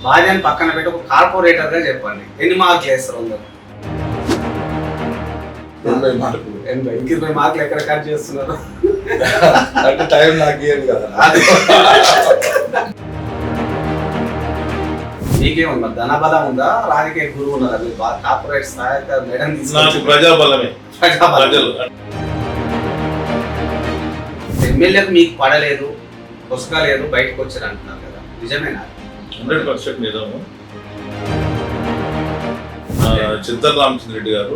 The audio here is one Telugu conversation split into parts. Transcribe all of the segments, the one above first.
భార్యని పక్కన పెట్టి ఒక కార్పొరేటర్ గా చెప్పండి, ఎన్ని మార్కులు వేస్తారు? 80 మార్కులు. 20 మార్కులు ఎక్కడ కట్ చేస్తున్నారు? అంటే టైం నాకు ఇయ్యదు కదా. మీకేముంది మరి, ధనబలం ఉందా, రాజకీయ గురువు ఉన్నారా? మీరు కార్పొరేట్ స్థాయి మేడం నాకు ప్రజాబలమే. ప్రజలు ఎమ్మెల్యేకు మీకు పడలేదు, పుస్తకాలేదు, బయటకు వచ్చారు అంటున్నారు కదా, నిజమేనా? 100% నిజము. చింతల రామచంద్ర రెడ్డి గారు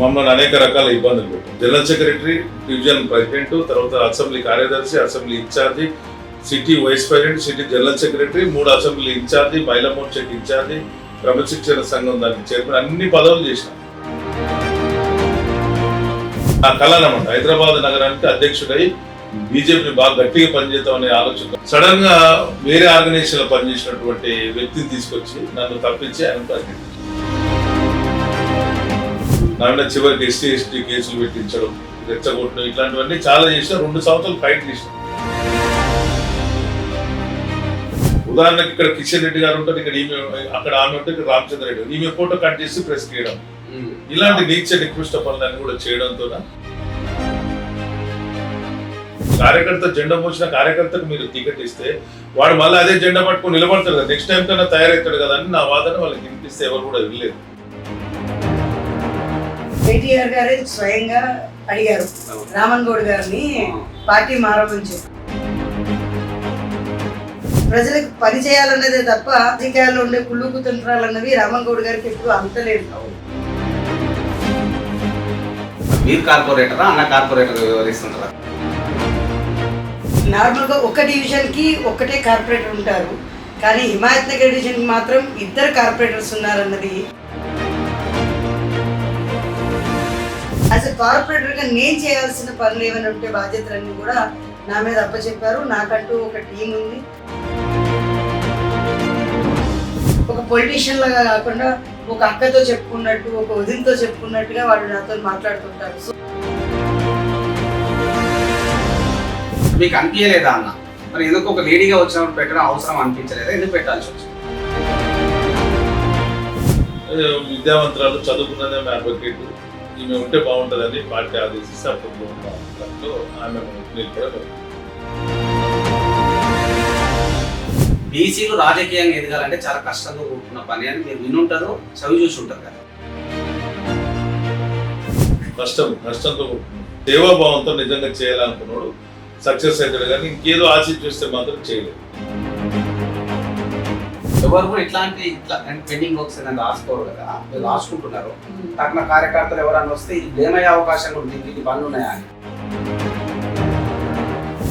మమ్మల్ని అనేక రకాల ఇబ్బందులు పెట్టారు. జనరల్ సెక్రటరీ, డివిజన్ ప్రెసిడెంట్, తర్వాత అసెంబ్లీ కార్యదర్శి, assembly incharge, city vice president, city general secretary, 3 assembly incharge, మహిళా మోర్చాకి ఇన్ఛార్జి, క్రమశిక్షణ సంఘం దానికి చైర్మన్, అన్ని పదవులు చేసినాం. నా కళ అన్నమాట హైదరాబాద్ నగరానికి అధ్యక్షుడై బీజేపీని బాగా గట్టిగా పనిచేద్దామనే ఆలోచన. సడన్ గా వేరే ఆర్గనైజేషన్ లో పనిచేసినటువంటి వ్యక్తిని తీసుకొచ్చి నన్ను తప్పించి ఆయన ప్రెసిడెంట్. నా మీద చివరికి ఎస్టీ కేసులు పెట్టించడం, రెచ్చగొట్టడం, ఇట్లాంటివన్నీ చాలా చేసిన. 2 సంవత్సరాలు ఫైట్ చేసిన. ఉదాహరణకి ఇక్కడ కిషన్ రెడ్డి గారు ఉంటారు, ఇక్కడ ఈమె, అక్కడ ఆమె ఉంటే ఇక్కడ రామచంద్ర రెడ్డి, ఈమె ఫోటో కట్ చేసి ప్రెస్ చేయడం, ఇలాంటి నీచ నికృష్ట పనులన్నీ కూడా చేయడంతో కార్యకర్త జెండా మోసిన కార్యకర్తకు మీరు టికెట్ ఇస్తే వాడు మళ్ళీ అదే జెండా పట్టుకుని నిలబడతాడు కదా, నెక్స్ట్ టైం కన్నా తయారవుతాడు కదా అని నా వాదన. వాళ్ళకి వినిపిస్తే ఎవరు కూడా వెళ్ళలేదు. కేటీఆర్ గారే స్వయంగా అడిగారు రామన్ గౌడ్ గారిని పార్టీ మారమని చెప్పి. ప్రజలకు పని చేయాలన్నదే తప్ప రాజకీయాల్లో ఉండే కుళ్ళు కుతంత్రాలు అన్నవి రామన్ గౌడ్ గారికి ఎప్పుడు అంతలేదు. మీరు కార్పొరేటరా, అన్న కార్పొరేటర్ వివరిస్తుంటారా? నార్మల్గా ఒక డివిజన్కి ఒక్కటే కార్పొరేటర్ ఉంటారు, కానీ హిమాయత్ నగర్ డివిజన్కి మాత్రం 2 కార్పొరేటర్స్ ఉన్నారన్నది. యాజ్ ఎ కార్పొరేటర్గా నేను చేయాల్సిన పనులు ఏమైనా ఉంటే బాధ్యతలన్నీ కూడా నా మీద అప్పచెప్పారు. నాకంటూ ఒక టీం ఉంది. ఒక పొలిటీషియన్ లాగా కాకుండా ఒక అక్కతో చెప్పుకున్నట్టు, ఒక వదినతో చెప్పుకున్నట్టుగా వాళ్ళు నాతో మాట్లాడుతుంటారు. సో మీకు అనిపించలేదా అన్న? మరి ఎందుకు ఒక లేడీగా వచ్చినప్పుడు పెట్టడం అవసరం అనిపించలేదా? ఎందుకు పెట్టాల్సి వచ్చింది? విద్యావంతురాలు, చదువుకున్నదే అడ్వకేట్, ఈమె ఉంటే బాగుంటుందని పార్టీ ఆదేశిస్తే అప్పుడు ఆమె బీసీలు రాజకీయంగా ఎదగాలంటే చాలా కష్టంగా కూడుకున్న పని అని మీరు వినుంటారు, చదివి చూసి ఉంటారు కదా. కష్టంతో సేవాభావంతో నిజంగా చేయాలనుకున్నాడు సక్సెస్ అవుతాడు, కానీ ఇంకేదో ఆశ చూస్తే మాత్రం చేయలేదు. ఎవరు ఇట్లాంటి పెండింగ్ వర్క్స్ ఏదైనా రాసుకోరు కదా, మీరు రాసుకుంటున్నారు. తగిన కార్యకర్తలు ఎవరన్నా వస్తే ఇది ఏమయ్యే అవకాశం ఉంది, దీనికి పనులు ఉన్నాయా అని.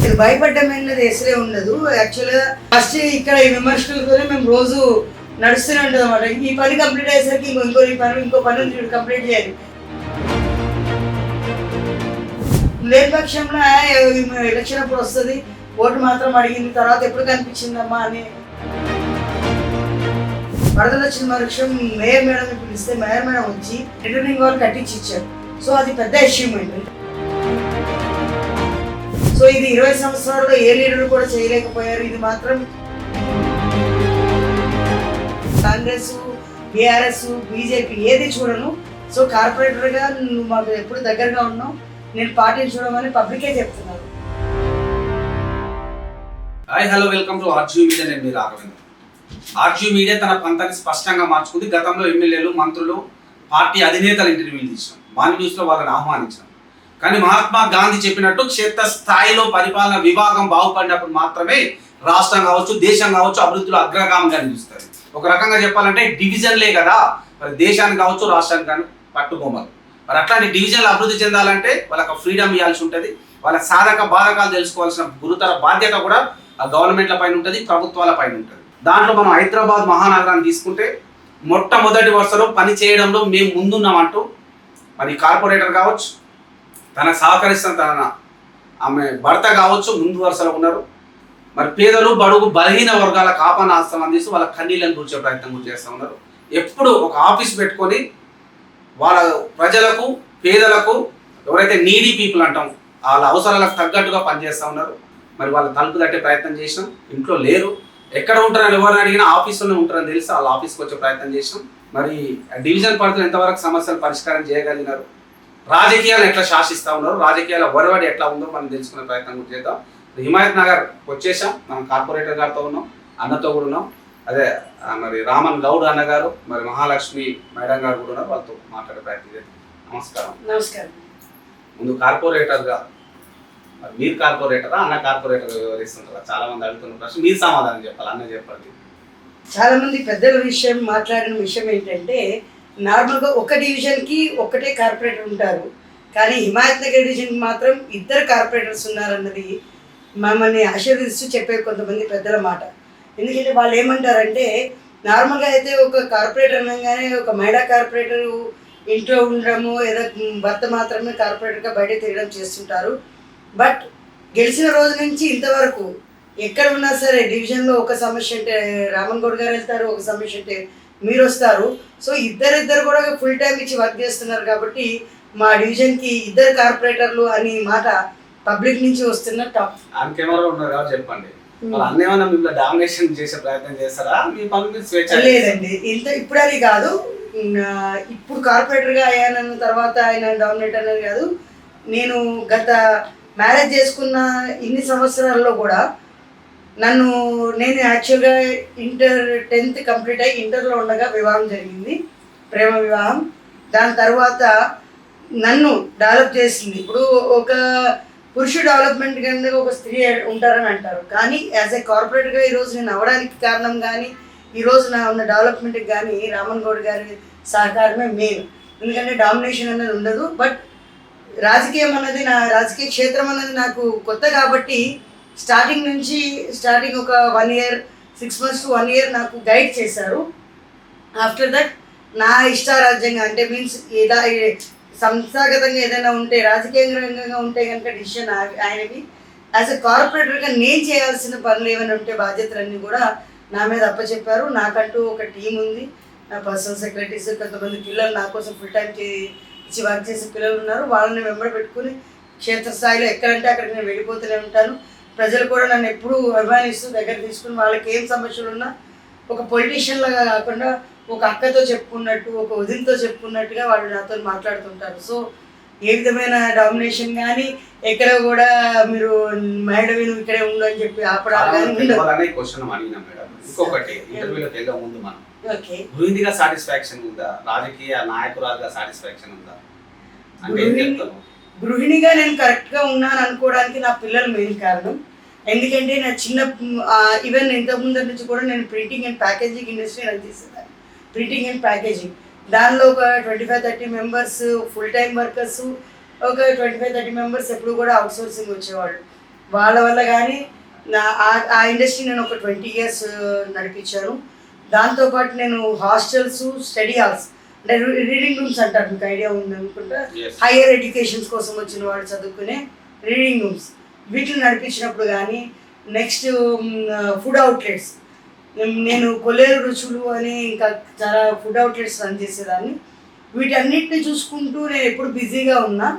ఇది భయపడ్డం అనేది అసలే ఉండదు. యాక్చువల్గా ఫస్ట్ ఇక్కడ ఈ విమర్శలతోనే మేము రోజు నడుస్తూనే ఉంటుంది అన్నమాట. ఈ పని కంప్లీట్ అయ్యేసరికి ఇంకో పని కంప్లీట్ చేయాలి. లేని పక్షంలో ఎలక్షన్ అప్పుడు వస్తుంది, ఓటు మాత్రం అడిగింది, తర్వాత ఎప్పుడు కనిపించిందమ్మా అని. వరదలు వచ్చిన పక్షం మేయర్ మేడం పిలిస్తే మేయర్ మేడం వచ్చి రిటర్నింగ్ వాళ్ళు కట్టించి ఇచ్చారు. సో అది పెద్ద అచీవ్మెంట్. సో ఇది 20 సంవత్సరాల్లో ఏ లీడర్ కూడా చేయలేకపోయారు. ఇది మాత్రం కాంగ్రెస్, బీఆర్ఎస్, బీజేపీ ఏది చూడను. సో కార్పొరేటర్గా నువ్వు మాకు ఎప్పుడు దగ్గరగా ఉన్నావు, నేను పార్టీని చూడమని పబ్లికే చెప్తున్నారు. Hi, hello, welcome to RG media. నేను మీ రాఘవేంద్ర. ఆర్జీ మీడియా తన పంతాన్ని స్పష్టంగా మార్చుకుంది. గతంలో ఎమ్మెల్యేలు, మంత్రులు, పార్టీ అధినేతలు ఇంటర్వ్యూలు తీసినాం, మాని న్యూస్లో వాళ్ళని ఆహ్వానించాం. కానీ మహాత్మా గాంధీ చెప్పినట్టు క్షేత్ర స్థాయిలో పరిపాలన విభాగం బాగుపడినప్పుడు మాత్రమే రాష్ట్రం కావచ్చు, దేశం కావచ్చు అభివృద్ధిలో అగ్రగామిగా నిలుస్తుంది. ఒక రకంగా చెప్పాలంటే డివిజన్లే కదా మరి దేశానికి కావచ్చు, రాష్ట్రానికి కానీ పట్టుకోమరు. మరి అట్లాంటి డివిజన్లు అభివృద్ధి చెందాలంటే వాళ్ళకి ఫ్రీడమ్ ఇవ్వాల్సి ఉంటుంది. వాళ్ళ సాధక బాధకాలు తెలుసుకోవాల్సిన గురుతర బాధ్యత కూడా ఆ గవర్నమెంట్ల పైన ఉంటుంది, ప్రభుత్వాల పైన ఉంటుంది. దాంట్లో మనం హైదరాబాద్ మహానగరాన్ని తీసుకుంటే మొట్టమొదటి వరుసలో పని చేయడంలో మేము ముందున్నామంటూ మరి కార్పొరేటర్ కావచ్చు, తనకు సహకరిస్తున్న తన ఆమె భర్త కావచ్చు ముందు వరుసలో ఉన్నారు. మరి పేదలు, బడుగు, బలహీన వర్గాల కాపాన ఆస్తం అందిస్తూ వాళ్ళ కన్నీళ్ళని కూర్చే ప్రయత్నం చేస్తూ ఉన్నారు. ఎప్పుడు ఒక ఆఫీస్ పెట్టుకొని వాళ్ళ ప్రజలకు, పేదలకు, ఎవరైతే నీడీ పీపుల్ అంటాం వాళ్ళ అవసరాలకు తగ్గట్టుగా పనిచేస్తూ ఉన్నారు. మరి వాళ్ళ తలుపు తట్టే ప్రయత్నం చేసినాం, ఇంట్లో లేరు. ఎక్కడ ఉంటారని ఎవరిని అడిగినా ఆఫీసులోనే ఉంటారని తెలిసి వాళ్ళ ఆఫీస్కి వచ్చే ప్రయత్నం చేసినాం. మరి డివిజన్ పరిధిలో ఎంతవరకు సమస్యలు పరిష్కారం చేయగలిగినారు, రాజకీయాలు ఎట్లా శాసిస్తూ ఉన్నారు, రాజకీయాల ఒరవడి ఎట్లా ఉందో మనం తెలుసుకునే ప్రయత్నం కూడా చేద్దాం. హిమాయత్ నగర్ వచ్చేసాం, మనం కార్పొరేటర్ గారితో ఉన్నాం, అన్నతో కూడా ఉన్నాం. అదే మరి రామన్ గౌడ్ అన్న గారు, మరి మహాలక్ష్మి మేడం గారు కూడా ఉన్నారు, వాళ్ళతో మాట్లాడే ప్రయత్నం చేద్దాం. నమస్కారం. నమస్కారం. ముందు కార్పొరేటర్గా మరి మీరు కార్పొరేటరా అన్న కార్పొరేటర్ వివరిస్తుంటారా? చాలా మంది అడుగుతున్న ప్రశ్న, మీరు సమాధానం చెప్పాలి, అన్న చెప్పండి. చాలా మంది పెద్దల విషయం మాట్లాడిన విషయం ఏంటంటే, నార్మల్గా ఒక డివిజన్కి ఒకటే కార్పొరేటర్ ఉంటారు, కానీ హిమాయత్ నగర్ డివిజన్కి మాత్రం 2 కార్పొరేటర్స్ ఉన్నారన్నది మమ్మల్ని ఆశీర్వదిస్తూ చెప్పే కొంతమంది పెద్దల మాట. ఎందుకంటే వాళ్ళు ఏమంటారంటే, నార్మల్గా అయితే ఒక కార్పొరేటర్ అనగానే ఒక మహిళా కార్పొరేటర్ ఇంట్లో ఉండడము, ఏదో భర్త మాత్రమే కార్పొరేటర్గా బయట తిరగడం చేస్తుంటారు. బట్ గెలిచిన రోజు నుంచి ఇంతవరకు ఎక్కడ ఉన్నా సరే డివిజన్లో ఒక సమస్య అంటే రామన్ గౌడ్ గారు వెళ్తారు, ఒక సమస్య అంటే మీరు వస్తారు. సో ఇద్దరు కూడా ఫుల్ టైం ఇచ్చి వర్క్ చేస్తున్నారు. కాబట్టి మా డివిజన్కి 2 కార్పొరేటర్లు అని మాట పబ్లిక్ నుంచి వస్తున్న టాప్. ఆన్ కెమెరా ఉన్నారు కాబట్టి చెప్పండి, మరి అన్న ఏమన్నా మిమ్మల్ని డామినేషన్ చేసే ప్రయత్నం చేస్తారా? మీ పనులు మీరు స్వేచ్ఛ? లేదండి, ఇప్పుడు అది కాదు. ఇప్పుడు కార్పొరేటర్గా అయ్యానన్న తర్వాత ఆయన డామినేట్ అనేది కాదు. నేను గత మ్యారేజ్ చేసుకున్న ఇన్ని సంవత్సరాల్లో కూడా నేను యాక్చువల్గా ఇంటర్ 10th కంప్లీట్ అయ్యి ఇంటర్లో ఉండగా వివాహం జరిగింది, ప్రేమ వివాహం. దాని తర్వాత నన్ను డెవలప్ చేసింది. ఇప్పుడు ఒక పురుషుడు డెవలప్మెంట్ కింద ఒక స్త్రీ ఉంటారని అంటారు, కానీ యాజ్ ఏ కార్పొరేట్గా ఈరోజు నేను అవ్వడానికి కారణం కానీ ఈరోజు నా ఉన్న డెవలప్మెంట్కి కానీ రామన్ గౌడ్ గారి సహకారమే మెయిన్. ఎందుకంటే డామినేషన్ అనేది ఉండదు. బట్ రాజకీయం అన్నది, నా రాజకీయ క్షేత్రం అన్నది నాకు కొత్త కాబట్టి స్టార్టింగ్ ఒక 1 year 6 months to 1 year నాకు గైడ్ చేశారు. ఆఫ్టర్ దట్ నా ఇష్టారాజ్యంగా అంటే మీన్స్ ఇలా సంస్థాగతంగా ఏదైనా ఉంటే, రాజకీయంగా ఉంటే కనుక డిసిషన్ ఆయనవి. యాజ్ ఎ కార్పొరేటర్గా నేను చేయాల్సిన పనులు ఏమైనా ఉంటే బాధ్యతలన్నీ కూడా నా మీద అప్పచెప్పారు. నాకంటూ ఒక టీం ఉంది, నా పర్సనల్ సెక్రటరీస్, కొంతమంది పిల్లలు నా కోసం ఫుల్ టైం ఇచ్చి వర్క్ చేసే పిల్లలు ఉన్నారు. వాళ్ళని వెంబడి పెట్టుకుని క్షేత్రస్థాయిలో ఎక్కడంటే అక్కడికి నేను వెళ్ళిపోతూనే ఉంటాను. ప్రజలు కూడా నన్ను ఎప్పుడూ అభిమానిస్తూ దగ్గర తీసుకుని వాళ్ళకి ఏం సమస్యలు ఉన్నా ఒక పొలిటీషియన్ లాగా కాకుండా ఒక అక్కతో చెప్పుకున్నట్టు, ఒక వదినతో చెప్పుకున్నట్టుగా వాళ్ళు నాతో మాట్లాడుతుంటారు. సో ఏ విధమైన డామినేషన్ కానీ ఎక్కడ కూడా మీరు మేడం నువ్వు ఇక్కడే ఉండు అని చెప్పి ఆపడాలి కానీ క్వశ్చన్ అడిగినా మేడం. ఇంకొకటి, ఇంటర్వ్యూలోకి వెళ్ళే ముందు మనం ఓకే, గృహిణిగా సాటిస్ఫాక్షన్ ఉందా, రాజకీయ నాయకురాలుగా సాటిస్ఫాక్షన్ ఉందా అంటే ఏం చెప్తాను? గృహిణిగా నేను కరెక్ట్గా ఉన్నాను అనుకోవడానికి నా పిల్లలు మెయిన్ కారణం. ఎందుకంటే నా ఈవెన్ ఇంతకుముందు నుంచి కూడా నేను printing and packaging industry run చేసేదాన్ని. ప్రింటింగ్ అండ్ ప్యాకేజింగ్ దానిలో ఒక 25-30 మెంబర్స్ ఫుల్ టైం వర్కర్స్, ఒక 25-30 మెంబర్స్ ఎప్పుడు కూడా అవుట్ సోర్సింగ్ వచ్చేవాళ్ళు. వాళ్ళ వల్ల కానీ ఆ ఇండస్ట్రీ నేను ఒక 20 years నడిపించాను. దాంతోపాటు నేను హాస్టల్స్, స్టడీ హాల్స్ అంటే రీడింగ్ రూమ్స్ అంటారు, మీకు ఐడియా ఉంది అనుకుంటా, హైయర్ ఎడ్యుకేషన్స్ కోసం వచ్చిన వాళ్ళు చదువుకునే రీడింగ్ రూమ్స్, వీటిని నడిపించినప్పుడు కానీ నెక్స్ట్ ఫుడ్ అవుట్లెట్స్, నేను కొల్లేరు రుచులు అని ఇంకా చాలా ఫుడ్ అవుట్లెట్స్ రన్ చేసేదాన్ని. వీటన్నిటిని చూసుకుంటూ నేను ఎప్పుడు బిజీగా ఉన్నా.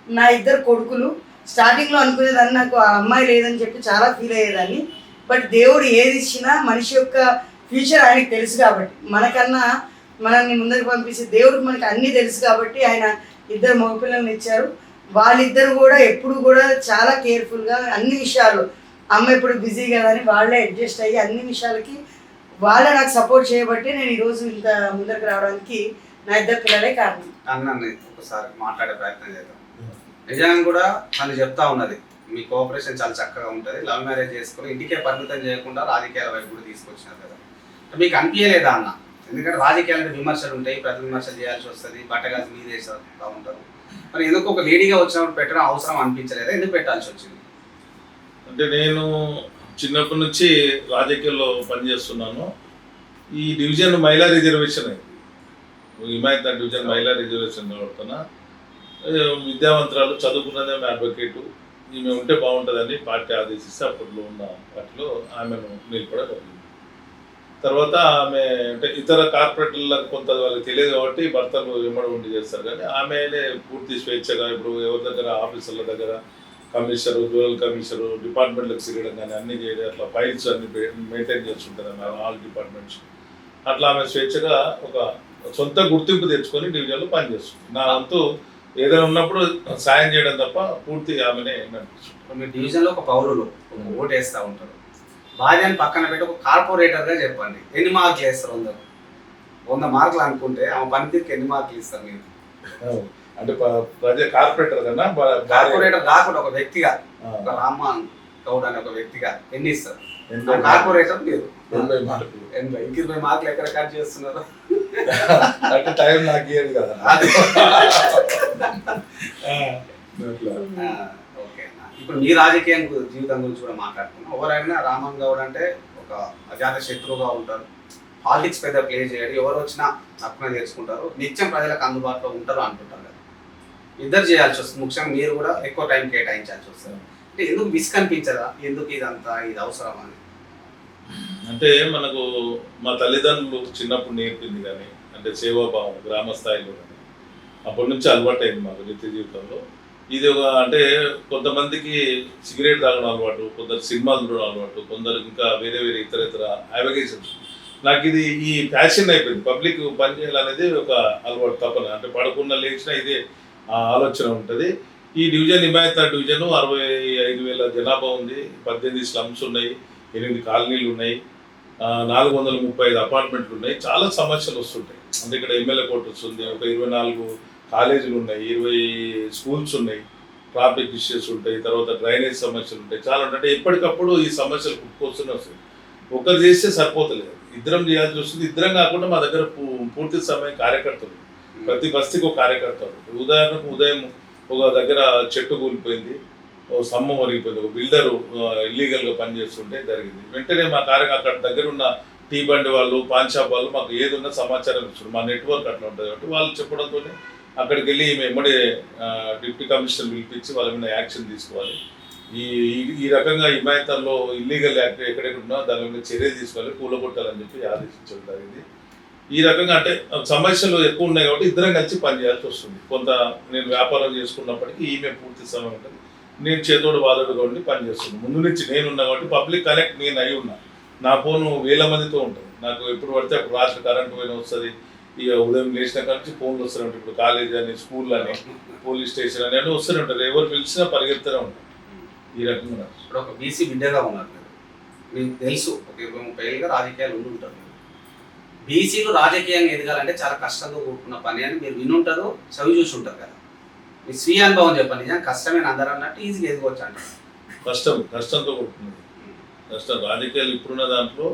నా 2 కొడుకులు, స్టార్టింగ్లో అనుకునేదాన్ని నాకు ఆ అమ్మాయి లేదని చెప్పి చాలా ఫీల్ అయ్యేదాన్ని. బట్ దేవుడు ఏది ఇచ్చినా మనిషి యొక్క ఫ్యూచర్ ఆయనకి తెలుసు కాబట్టి, మనకన్నా మనల్ని ముందరికి పంపించి దేవుడికి మనకి అన్నీ తెలుసు కాబట్టి ఆయన 2 మగపిల్లల్ని ఇచ్చారు. వాళ్ళిద్దరు కూడా ఎప్పుడు కూడా చాలా కేర్ఫుల్గా అన్ని విషయాలు, అమ్మ ఇప్పుడు బిజీ కదా అని వాళ్ళే అడ్జస్ట్ అయ్యి అన్ని విషయాలకి వాళ్ళే నాకు సపోర్ట్ చేయబట్టి నేను ఈరోజు ఇంత ముందరికి రావడానికి నా 2 పిల్లలే కారణం. అన్నని ఒకసారి మాట్లాడే ప్రయత్నం చేద్దాం. నిజంగా కూడా తను చెప్తా ఉన్నది, మీ కోఆపరేషన్ చాలా చక్కగా ఉంటుంది, లవ్ మ్యారేజ్ చేసుకుని ఇంటికే పరిమితం చేయకుండా రాజకీయాల వైపు కూడా తీసుకొచ్చినారు కదా. మీకు అనిపించలేదా అన్న? ఎందుకంటే రాజకీయాలంటే విమర్శలు ఉంటాయి, ప్రతి విమర్శలు చేయాల్సి వస్తుంది, బట్టగాల్సి మీద వేస్తూ ఉంటారు. మరి ఎందుకు ఒక లేడీగా వచ్చినప్పుడు పెట్టడం అవసరం అనిపించలేదా? ఎందుకు పెట్టాల్సి వచ్చింది? అంటే నేను చిన్నప్పటి నుంచి రాజకీయాల్లో పనిచేస్తున్నాను. ఈ డివిజన్ మహిళా రిజర్వేషన్ అయింది, హిమాయత్ నగర్ డివిజన్ మహిళా రిజర్వేషన్ పడుతున్నా. విద్యావంతురాలు, చదువుకున్నదేమో అడ్వకేటు, ఈమె ఉంటే బాగుంటుందని పార్టీ ఆదేశిస్తే అప్పట్లో ఉన్న వాటిలో ఆమెను నిలబడ జరిగింది. తర్వాత ఆమె అంటే ఇతర కార్పొరేటర్లకు కొంత వాళ్ళకి తెలియదు కాబట్టి భర్తలు వెంబడి ఉండి చేస్తారు, కానీ ఆమెనే పూర్తి స్వేచ్ఛగా ఇప్పుడు ఎవరి దగ్గర ఆఫీసర్ల దగ్గర కమిషనర్, రూరల్ కమిషనర్, డిపార్ట్మెంట్లకు తిరగడం కానీ అన్ని చేయడం, అట్లా ఫైల్స్ అన్ని మెయింటైన్ చేస్తుంటుంది ఆమె ఆల్ డిపార్ట్మెంట్స్. అట్లా ఆమె స్వేచ్ఛగా ఒక సొంత గుర్తింపు తెచ్చుకొని డివిజన్లో పనిచేస్తుంది. నా వంతు ఏదైనా ఉన్నప్పుడు సాయం చేయడం తప్ప పూర్తి ఆమెనే నడిపిస్తుంది. ఇప్పుడు మీ డివిజన్లో ఒక పౌరులు ఒక ఓటు వేస్తూ ఉంటారు. భార్యని పక్కన పెట్టి ఒక కార్పొరేటర్గా చెప్పండి, ఎన్ని మార్కులు వేస్తారు? 100 మార్కులు అనుకుంటే ఆమె పనితీరుకి ఎన్ని మార్కులు ఇస్తారు మీరు? అంటే కార్పొరేటర్ కన్నా కార్పొరేటర్ కాకుండా ఒక వ్యక్తిగా, ఒక రామ్మోహన్ గౌడ్ అనే ఒక వ్యక్తిగా ఎన్ని ఇస్తారు? కార్పొరేటర్ మీరు 80 మార్కులు. 80. 20 మార్కులు ఎక్కడ కట్ చేస్తున్నారు? అంటే టైం నాకు ఇయ్యదు కదా. ఓకే అన్న. ఇప్పుడు మీ రాజకీయ జీవితం గురించి కూడా మాట్లాడుకున్నాం. ఎవరైనా రామన్ గౌడ్ అంటే ఒక అజాత శత్రువుగా ఉంటారు, పాలిటిక్స్ పెద్ద ప్లే చేయడు, ఎవరు వచ్చినా తక్కువ నేర్చుకుంటారు, నిత్యం ప్రజలకు అందుబాటులో ఉంటారు అంటుంటారు కదా. ఇద్దరు చేయాల్సి వస్తుంది, ముఖ్యంగా మీరు కూడా ఎక్కువ టైం కేటాయించాల్సి వస్తుంది. అంటే ఎందుకు మిస్ కనిపించదా? ఎందుకు ఇదంతా ఇది అవసరం అని? అంటే మనకు మా తల్లిదండ్రులు చిన్నప్పుడు నేర్పింది కానీ, అంటే సేవాభావం గ్రామ స్థాయిలో కానీ అప్పటి నుంచి అలవాటైంది మాకు నిత్య జీవితంలో. ఇది ఒక అంటే కొంతమందికి సిగరెట్ తాగడం అలవాటు, కొందరు సినిమాలు చూడడం అలవాటు, కొందరు ఇంకా వేరే వేరే ఇతర అవగేషన్స్. నాకు ఇది ఈ ప్యాషన్ అయిపోయింది. పబ్లిక్ పని చేయాలనేది ఒక అలవాటు, తపన. అంటే పడకుండా లేచినా ఇదే ఆలోచన ఉంటుంది. ఈ డివిజన్ హిమాయత్ డివిజన్ 65,000 జనాభా ఉంది, 18 స్లమ్స్ ఉన్నాయి, 8 కాలనీలు ఉన్నాయి, 435 అపార్ట్మెంట్లు ఉన్నాయి. చాలా సమస్యలు వస్తుంటాయి. అంటే ఇక్కడ ఎమ్మెల్యే క్వార్టర్స్ ఉంది, ఒక 24 కాలేజీలు ఉన్నాయి, 20 స్కూల్స్ ఉన్నాయి, ట్రాఫిక్ ఇష్యూస్ ఉంటాయి, తర్వాత డ్రైనేజ్ సమస్యలు ఉంటాయి, చాలా ఉంటాయి. అంటే ఎప్పటికప్పుడు ఈ సమస్యలు పుట్టుకొస్తూనే వస్తాయి. ఒకరు చేస్తే సరిపోతలేదు, ఇద్దరం చేయాల్సి వస్తుంది. ఇద్దరం కాకుండా మా దగ్గర పూర్తి సమయం కార్యకర్తలు, ప్రతి బస్తీకి ఒక కార్యకర్తలు. ఉదాహరణకు ఉదయం ఒక దగ్గర చెట్టు కూలిపోయింది, ఓ స్తంభం ఒరిగిపోయింది, ఒక బిల్డరు ఇల్లీగల్గా పనిచేస్తుంటే జరిగింది. వెంటనే మా అక్కడ దగ్గర ఉన్న టీ బండి వాళ్ళు, పాన్ షాప్ వాళ్ళు మాకు ఏది ఉన్నా సమాచారం ఇచ్చారు. మా నెట్వర్క్ అట్లా ఉంటుంది కాబట్టి వాళ్ళు చెప్పడంతో అక్కడికి వెళ్ళి వెంబడే డిప్యూటీ కమిషనర్ పిలిపించి వాళ్ళ మీద యాక్షన్ తీసుకోవాలి. ఈ రకంగా హిమాయతల్లో ఇల్లీగల్ యాక్ట్ ఎక్కడెక్కడ ఉన్నా దాని మీద చర్య తీసుకోవాలి, కూలగొట్టాలని చెప్పి ఆదేశించడం జరిగింది. ఈ రకంగా అంటే సమస్యలు ఎక్కువ ఉన్నాయి కాబట్టి ఇద్దరం కలిసి పనిచేయాల్సి వస్తుంది. కొంత నేను వ్యాపారం చేసుకున్నప్పటికీ ఈమె పూర్తి సమయం ఉంటుంది, నేను చేతోడు వాదోడుగా ఉండి పనిచేస్తున్నాను. ముందు నుంచి నేనున్నా కాబట్టి పబ్లిక్ కనెక్ట్ నేను అయి ఉన్నా. నా ఫోను 1000 మందితో ఉంటుంది. నాకు ఎప్పుడు పడితే అప్పుడు రాత్రి కరెంట్ పోయిన వస్తుంది, ఇక ఉదయం లేచిన కానీ ఫోన్లు వస్తూనే ఉంటాయి. ఇప్పుడు కాలేజ్ అని, స్కూల్ అని, పోలీస్ స్టేషన్ అని అన్నీ వస్తూనే ఉంటారు. ఎవరు పిలిచినా పరిగెత్తూనే ఉంటారు. ఈ రకంగా ఇప్పుడు ఒక బీసీ బిడ్డగా ఉన్నారు మీరు, మీకు తెలుసు ఒక 20-30 ఏళ్ళుగా రాజకీయాలు ఉండి ఉంటారు. బీసీలు రాజకీయంగా ఎదగాలంటే చాలా కష్టంతో కూడుకున్న పని అని మీరు వినుంటారు, చదివి చూసి ఉంటారు కదా. మీ స్వీయ అనుభవం చెప్పండి. నిజంగా కష్టమైన అందరూ అన్నట్టు ఈజీగా ఎదగవచ్చు అంటారు? కష్టంతో కూడుకున్నది. కష్టం. రాజకీయాలు ఇప్పుడున్న దాంట్లో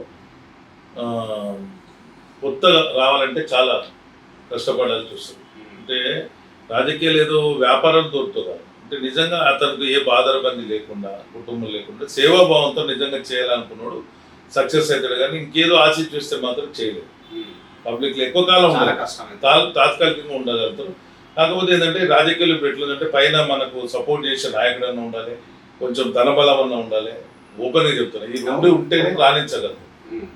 కొత్తగా రావాలంటే చాలా కష్టపడాల్సి వస్తుంది. అంటే రాజకీయాలు ఏదో వ్యాపారం దొరుకుతూ కాదు. అంటే నిజంగా అతనికి ఏ బాధరబంది లేకుండా, కుటుంబం లేకుండా సేవాభావంతో నిజంగా చేయాలనుకున్నాడు సక్సెస్ అవుతాడు. కానీ ఇంకేదో ఆశించి చూస్తే మాత్రం చేయలేదు. పబ్లిక్లో ఎక్కువ కాలం తాత్కాలికంగా ఉండగలుగుతారు. కాకపోతే ఏంటంటే రాజకీయాలు ఇప్పుడు ఎట్లుందంటే పైన మనకు సపోర్ట్ చేసే నాయకుడు అన్న ఉండాలి, కొంచెం ధనబలం అన్న ఉండాలి. ఓపెన్గా చెప్తున్నా, ఈ రెండు ఉంటేనే రాణించగలరు.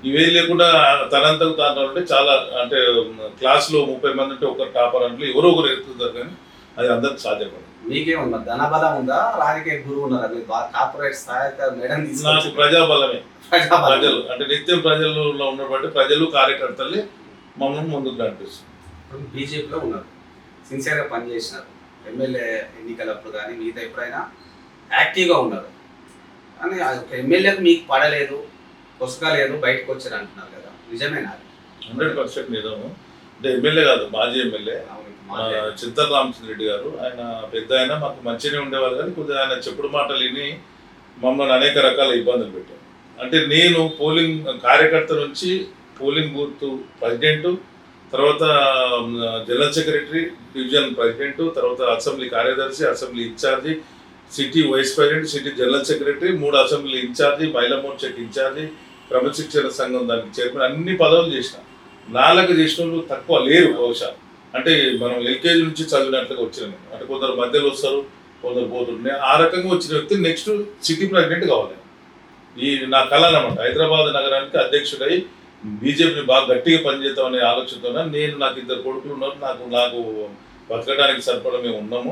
ఇవే లేకుండా తనంతకు తాను అంటే చాలా అంటే క్లాస్లో 30 మంది ఉంటే ఒకరు టాపర్ అంటే ఎవరో ఒకరు ఎత్తుతారు, కానీ అది అందరికి సాధ్యపడదు. మీకేముందా ధనబలం ఉందా? రాజకీయ గురువు ఉన్నారా? మీరు కార్పొరేట్ స్థాయి మేడం? నాకు ప్రజాబలమే. ప్రజలు అంటే నిత్యం ప్రజల్లో ఉన్నటువంటి ప్రజలు కార్యకర్తల్ని మమ్మల్ని ముందుకు నడిపిస్తుంది. ఇప్పుడు బీజేపీలో ఉన్నారు, సిన్సియర్గా పనిచేసినారు, ఎమ్మెల్యే ఎన్నికలప్పుడు కానీ మిగతా ఎప్పుడైనా యాక్టివ్గా ఉన్నారు. కానీ ఒక ఎమ్మెల్యేకి మీకు పడలేదు, కొసగలేదు, బయటకు వచ్చారు అంటున్నారు కదా, నిజమేనా? 100% నిజము. అంటే ఎమ్మెల్యే కాదు, మాజీ ఎమ్మెల్యే చింతల రామచంద్రెడ్డి గారు. ఆయన పెద్ద ఆయన, మాకు మంచిగానే ఉండేవాళ్ళు. కానీ కొద్దిగా ఆయన చెప్పుడు మాటలు విని మమ్మల్ని అనేక రకాల ఇబ్బందులు పెట్టారు. అంటే నేను పోలింగ్ కార్యకర్త నుంచి పోలింగ్ బూత్ ప్రెసిడెంట్, తర్వాత జనరల్ సెక్రటరీ, డివిజన్ ప్రెసిడెంట్, తర్వాత అసెంబ్లీ కార్యదర్శి, assembly incharge, city vice president, city general secretary, 3 assembly incharge, మహిళా మోర్చాకి ఇన్ఛార్జి, క్రమశిక్షణ సంఘం దానికి చైర్మన్, అన్ని పదవులు చేసిన. నాలుగు చేసిన వాళ్ళు తక్కువ లేరు బహుశా. అంటే మనం ఎల్కేజీ నుంచి చదివినట్లుగా వచ్చినాను. అంటే కొందరు మధ్యలో వస్తారు, కొందరు పోతుండే. ఆ రకంగా వచ్చిన వ్యక్తి నెక్స్ట్ సిటీ ప్రెసిడెంట్ కావాలి. ఈ నా కళ అన్నమాట. హైదరాబాద్ నగరానికి అధ్యక్షుడై బీజేపీని బాగా గట్టిగా పనిచేద్దామనే ఆలోచనతో నాకు 2 కొడుకులు ఉన్నారు. నాకు బతకడానికి సరిపడా మేము ఉన్నాము.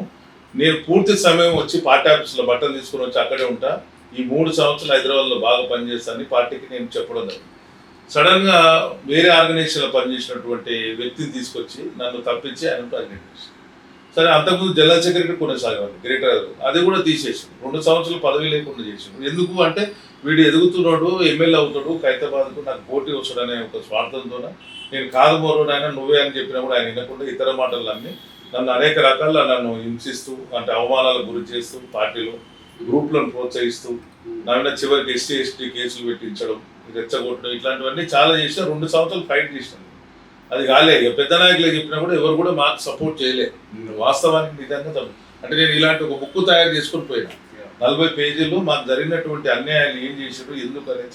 నేను పూర్తి సమయం వచ్చి పార్టీ ఆఫీస్లో బట్టలు తీసుకుని వచ్చి అక్కడే ఉంటా. ఈ 3 సంవత్సరాలు హైదరాబాద్లో బాగా పనిచేస్తానని పార్టీకి నేను చెప్పడం జరిగింది. సడన్గా వేరే ఆర్గనైజేషన్లో పనిచేసినటువంటి వ్యక్తిని తీసుకొచ్చి నన్ను తప్పించి ఆయన ప్రెసిడెంట్ చేశారు. సరే, అంతకుముందు జనరల్ సెక్రటరీ కొనసాగేవాడు గ్రేటర్, అది కూడా తీసేసాడు. 2 సంవత్సరాలు పదవి లేకుండా చేసాడు. ఎందుకు అంటే వీడు ఎదుగుతున్నాడు, ఎమ్మెల్యే అవుతాడు, ఖైరతాబాద్కు నాకు పోటీ వస్తాడనే ఒక స్వార్థంతో నేను కాదు మోరోడు ఆయన నువ్వే అని చెప్పినప్పుడు ఆయన వినకుండా ఇతర మాటలన్నీ నన్ను అనేక రకాల నన్ను హింసిస్తూ, అంటే అవమానాలకు గురి చేస్తూ, పార్టీలో గ్రూప్లను ప్రోత్సహిస్తూ, నా మీద చివరికి ఎస్టీ కేసులు పెట్టించడం, రెచ్చగొట్టడం, ఇట్లాంటివన్నీ చాలా చేసిన. 2 సంవత్సరాలు ఫైట్ చేసినాను. అది కాలే. ఇక పెద్ద నాయకులే చెప్పినా కూడా ఎవరు కూడా మాకు సపోర్ట్ చేయలేదు. వాస్తవానికి నిజంగా అంటే నేను ఇలాంటి ఒక బుక్ తయారు చేసుకొని పోయినా. 40 పేజీలు మాకు జరిగినటువంటి అన్యాయాలు ఏం చేసారు, ఎందుకు అని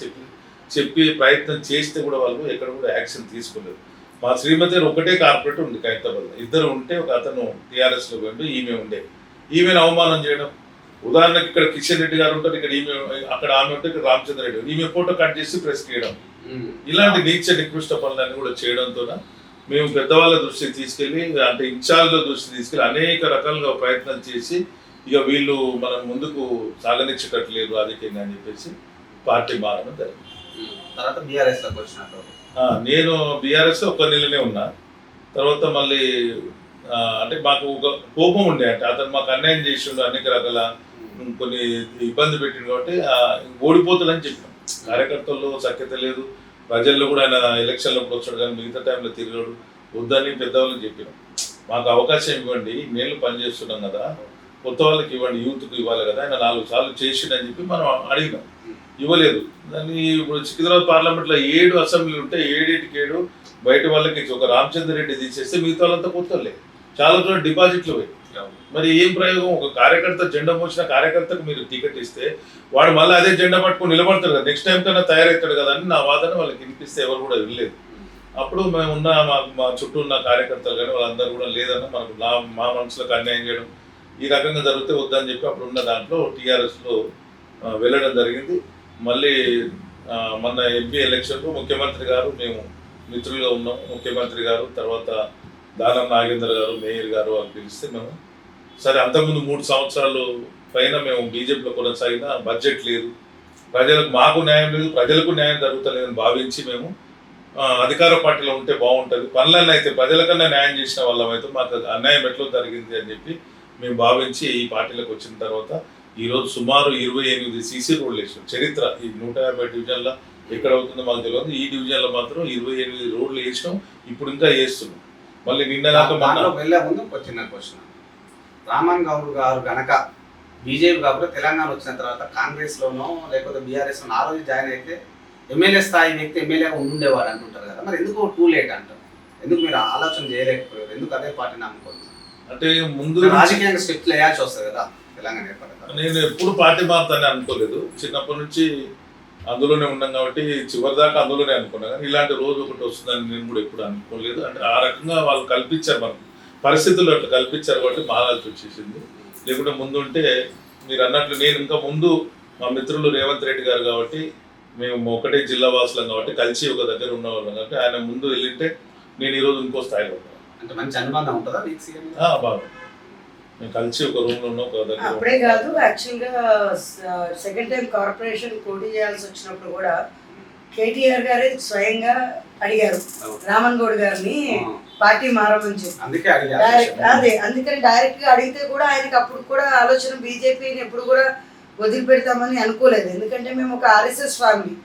చెప్పి ప్రయత్నం చేస్తే కూడా వాళ్ళు ఎక్కడ కూడా యాక్షన్ తీసుకోలేదు. మా శ్రీమతి ఒకటే కార్పొరేట్ ఉంది ఖైరతాబాద్, 2 ఉంటే ఒక అతను టీఆర్ఎస్లో పోయిండు, ఈమెను అవమానం చేయడం. ఉదాహరణకి ఇక్కడ కిషన్ రెడ్డి గారు ఉంటారు, ఇక్కడ ఈమె, అక్కడ ఆమె ఉంటే ఇక్కడ రామచంద్ర రెడ్డి, ఈమె ఫోటో కట్ చేసి ప్రెస్ చేయడం, ఇలాంటి నీచ నికృష్ట పనులన్నీ కూడా చేయడంతో మేము పెద్దవాళ్ళ దృష్టికి తీసుకెళ్ళి, అంటే ఇన్ఛార్జ్ల దృష్టికి తీసుకెళ్ళి అనేక రకాలుగా ప్రయత్నాలు చేసి ఇక వీళ్ళు మనం ముందుకు సాగనిచ్చట్లేదు రాజకీయంగా అని చెప్పేసి పార్టీ మారడం జరిగింది. తర్వాత బీఆర్ఎస్లోకి వచ్చినట్టు నేను బీఆర్ఎస్ 1 నెలనే ఉన్నా. తర్వాత మళ్ళీ అంటే మాకు ఒక కోపం ఉండే, అంటే అతను మాకు అన్యాయం చేసిండు, అనేక రకాల కొన్ని ఇబ్బంది పెట్టిండు కాబట్టి ఓడిపోతాడని చెప్పాం. కార్యకర్తల్లో సఖ్యత లేదు, ప్రజల్లో కూడా ఆయన ఎలక్షన్లో కూడా వచ్చాడు కానీ మిగతా టైంలో తిరిగాడు. వద్దని పెద్దవాళ్ళకి చెప్పినాం, మాకు అవకాశం ఇవ్వండి, నేను పనిచేస్తున్నాం కదా, కొత్త వాళ్ళకి ఇవ్వండి, యూత్కి ఇవ్వాలి కదా. ఆయన 4 సార్లు చేసిండని చెప్పి మనం అడిగినాం, ఇవ్వలేదు. దాన్ని ఇప్పుడు సికింద్రాబాద్ పార్లమెంట్లో 7 అసెంబ్లీలు ఉంటే 7 బయట వాళ్ళకి ఒక రామచంద్ర రెడ్డి తీసేస్తే మిగతా వాళ్ళంతా కొత్తలే, చాలా చోట్ల డిపాజిట్లు పోయి. మరి ఏం ప్రయోగం? ఒక కార్యకర్త జెండా మోసిన కార్యకర్తకు మీరు టికెట్ ఇస్తే వాడు మళ్ళీ అదే జెండా పట్టుకుని నిలబడతాడు కదా, నెక్స్ట్ టైం కన్నా తయారవుతాడు కదా అని నా వాదన వాళ్ళకి వినిపిస్తే ఎవరు కూడా వెళ్ళలేదు. అప్పుడు మేము ఉన్న మా చుట్టూ ఉన్న కార్యకర్తలు కానీ వాళ్ళందరూ కూడా లేదన్నా మనకు మా మనసులకు అన్యాయం చేయడం ఈ రకంగా జరిగితే వద్దని చెప్పి అప్పుడు ఉన్న దాంట్లో టీఆర్ఎస్లో వెళ్ళడం జరిగింది. మళ్ళీ మొన్న ఎంపీ ఎలక్షన్లో ముఖ్యమంత్రి గారు మేము మిత్రులుగా ఉన్నాం. ముఖ్యమంత్రి గారు తర్వాత దానం నాగేంద్ర గారు మేయర్ గారు అని పిలిస్తే మేము సరే, అంతకుముందు 3 సంవత్సరాలు పైన మేము బీజేపీలో కొనసాగిన బడ్జెట్ లేదు, ప్రజలకు మాకు న్యాయం లేదు, ప్రజలకు న్యాయం జరుగుతలేదని భావించి మేము అధికార పార్టీలో ఉంటే బాగుంటుంది, పనులన్నీ అయితే ప్రజలకన్నా న్యాయం చేసిన వాళ్ళం అయితే మాకు అన్యాయం ఎట్లా జరిగింది అని చెప్పి మేము భావించి ఈ పార్టీలోకి వచ్చిన తర్వాత ఈరోజు సుమారు 28 సీసీ రోడ్లు వేసాం. చరిత్ర ఈ 150 డివిజన్ల ఎక్కడ అవుతుందో మాకు తెలియదు, ఈ డివిజన్లో మాత్రం 28 రోడ్లు వేసినాం. ఇప్పుడు ఇంకా వేస్తున్నాం. మళ్ళీ నిన్న వెళ్ళే ముందు ఒక చిన్న క్వశ్చన్, రామన్ గౌడ్ గారు గనక బీజేపీ కాకుండా తెలంగాణ వచ్చిన తర్వాత కాంగ్రెస్లోనో లేకపోతే బీఆర్ఎస్లోనో ఆ రోజు జాయిన్ అయితే ఎమ్మెల్యే స్థాయి వ్యక్తి ఎమ్మెల్యేగా ఉండేవాడు అంటుంటారు కదా, మరి ఎందుకు టూ లేట్ అంటారు? ఎందుకు మీరు ఆలోచన చేయలేకపోయారు? ఎందుకు అదే పార్టీ నమ్ముకోండి? అంటే ముందు రాజకీయంగా స్టెప్లు వేయాల్సి వస్తుంది కదా తెలంగాణ ఏర్పడతారు. నేను ఎప్పుడు పార్టీ మారుతానని అనుకోలేదు, చిన్నప్పటి నుంచి అందులోనే ఉన్నాం కాబట్టి చివరి దాకా అందులోనే అనుకున్నాను. కానీ ఇలాంటి రోజు ఒకటి వస్తుందని నేను కూడా ఎప్పుడు అనుకోలేదు. అంటే ఆ రకంగా వాళ్ళు కల్పించారు, మనకు పరిస్థితులు అట్లా కల్పించారు కాబట్టి మారాల్సి వచ్చేసింది. లేకుంటే ముందు ఉంటే మీరు అన్నట్లు నేను ఇంకా ముందు మా మిత్రులు రేవంత్ రెడ్డి గారు కాబట్టి మేము ఒకటే జిల్లా వాసులం కాబట్టి కలిసి ఒక దగ్గర ఉన్నవాళ్ళం కాబట్టి ఆయన ముందు వెళ్ళింటే నేను ఈరోజు ఇంకో స్థాయిలో ఉన్నాను. అంటే మంచి అనుబంధం ఉంటుందా మీకు సీఎం? బాగా మేము కలిసి ఒక రూమ్లో ఉన్నాం, ఒక దగ్గర. అప్పుడే కాదు, యాక్చువల్గా సెకండ్ టైం కార్పొరేషన్ పోటీ చేయాల్సి వచ్చినప్పుడు కూడా కేటీఆర్ గారే స్వయంగా అడిగారు రామన్ గౌడ్ గారిని పార్టీ మారమని చెప్పి. అదే అందుకని డైరెక్ట్ గా అడిగితే కూడా ఆయనకి అప్పుడు కూడా ఆలోచన బీజేపీని ఎప్పుడు కూడా వదిలిపెడతామని అనుకోలేదు. ఎందుకంటే మేము ఒక ఆర్ఎస్ఎస్ ఫ్యామిలీ,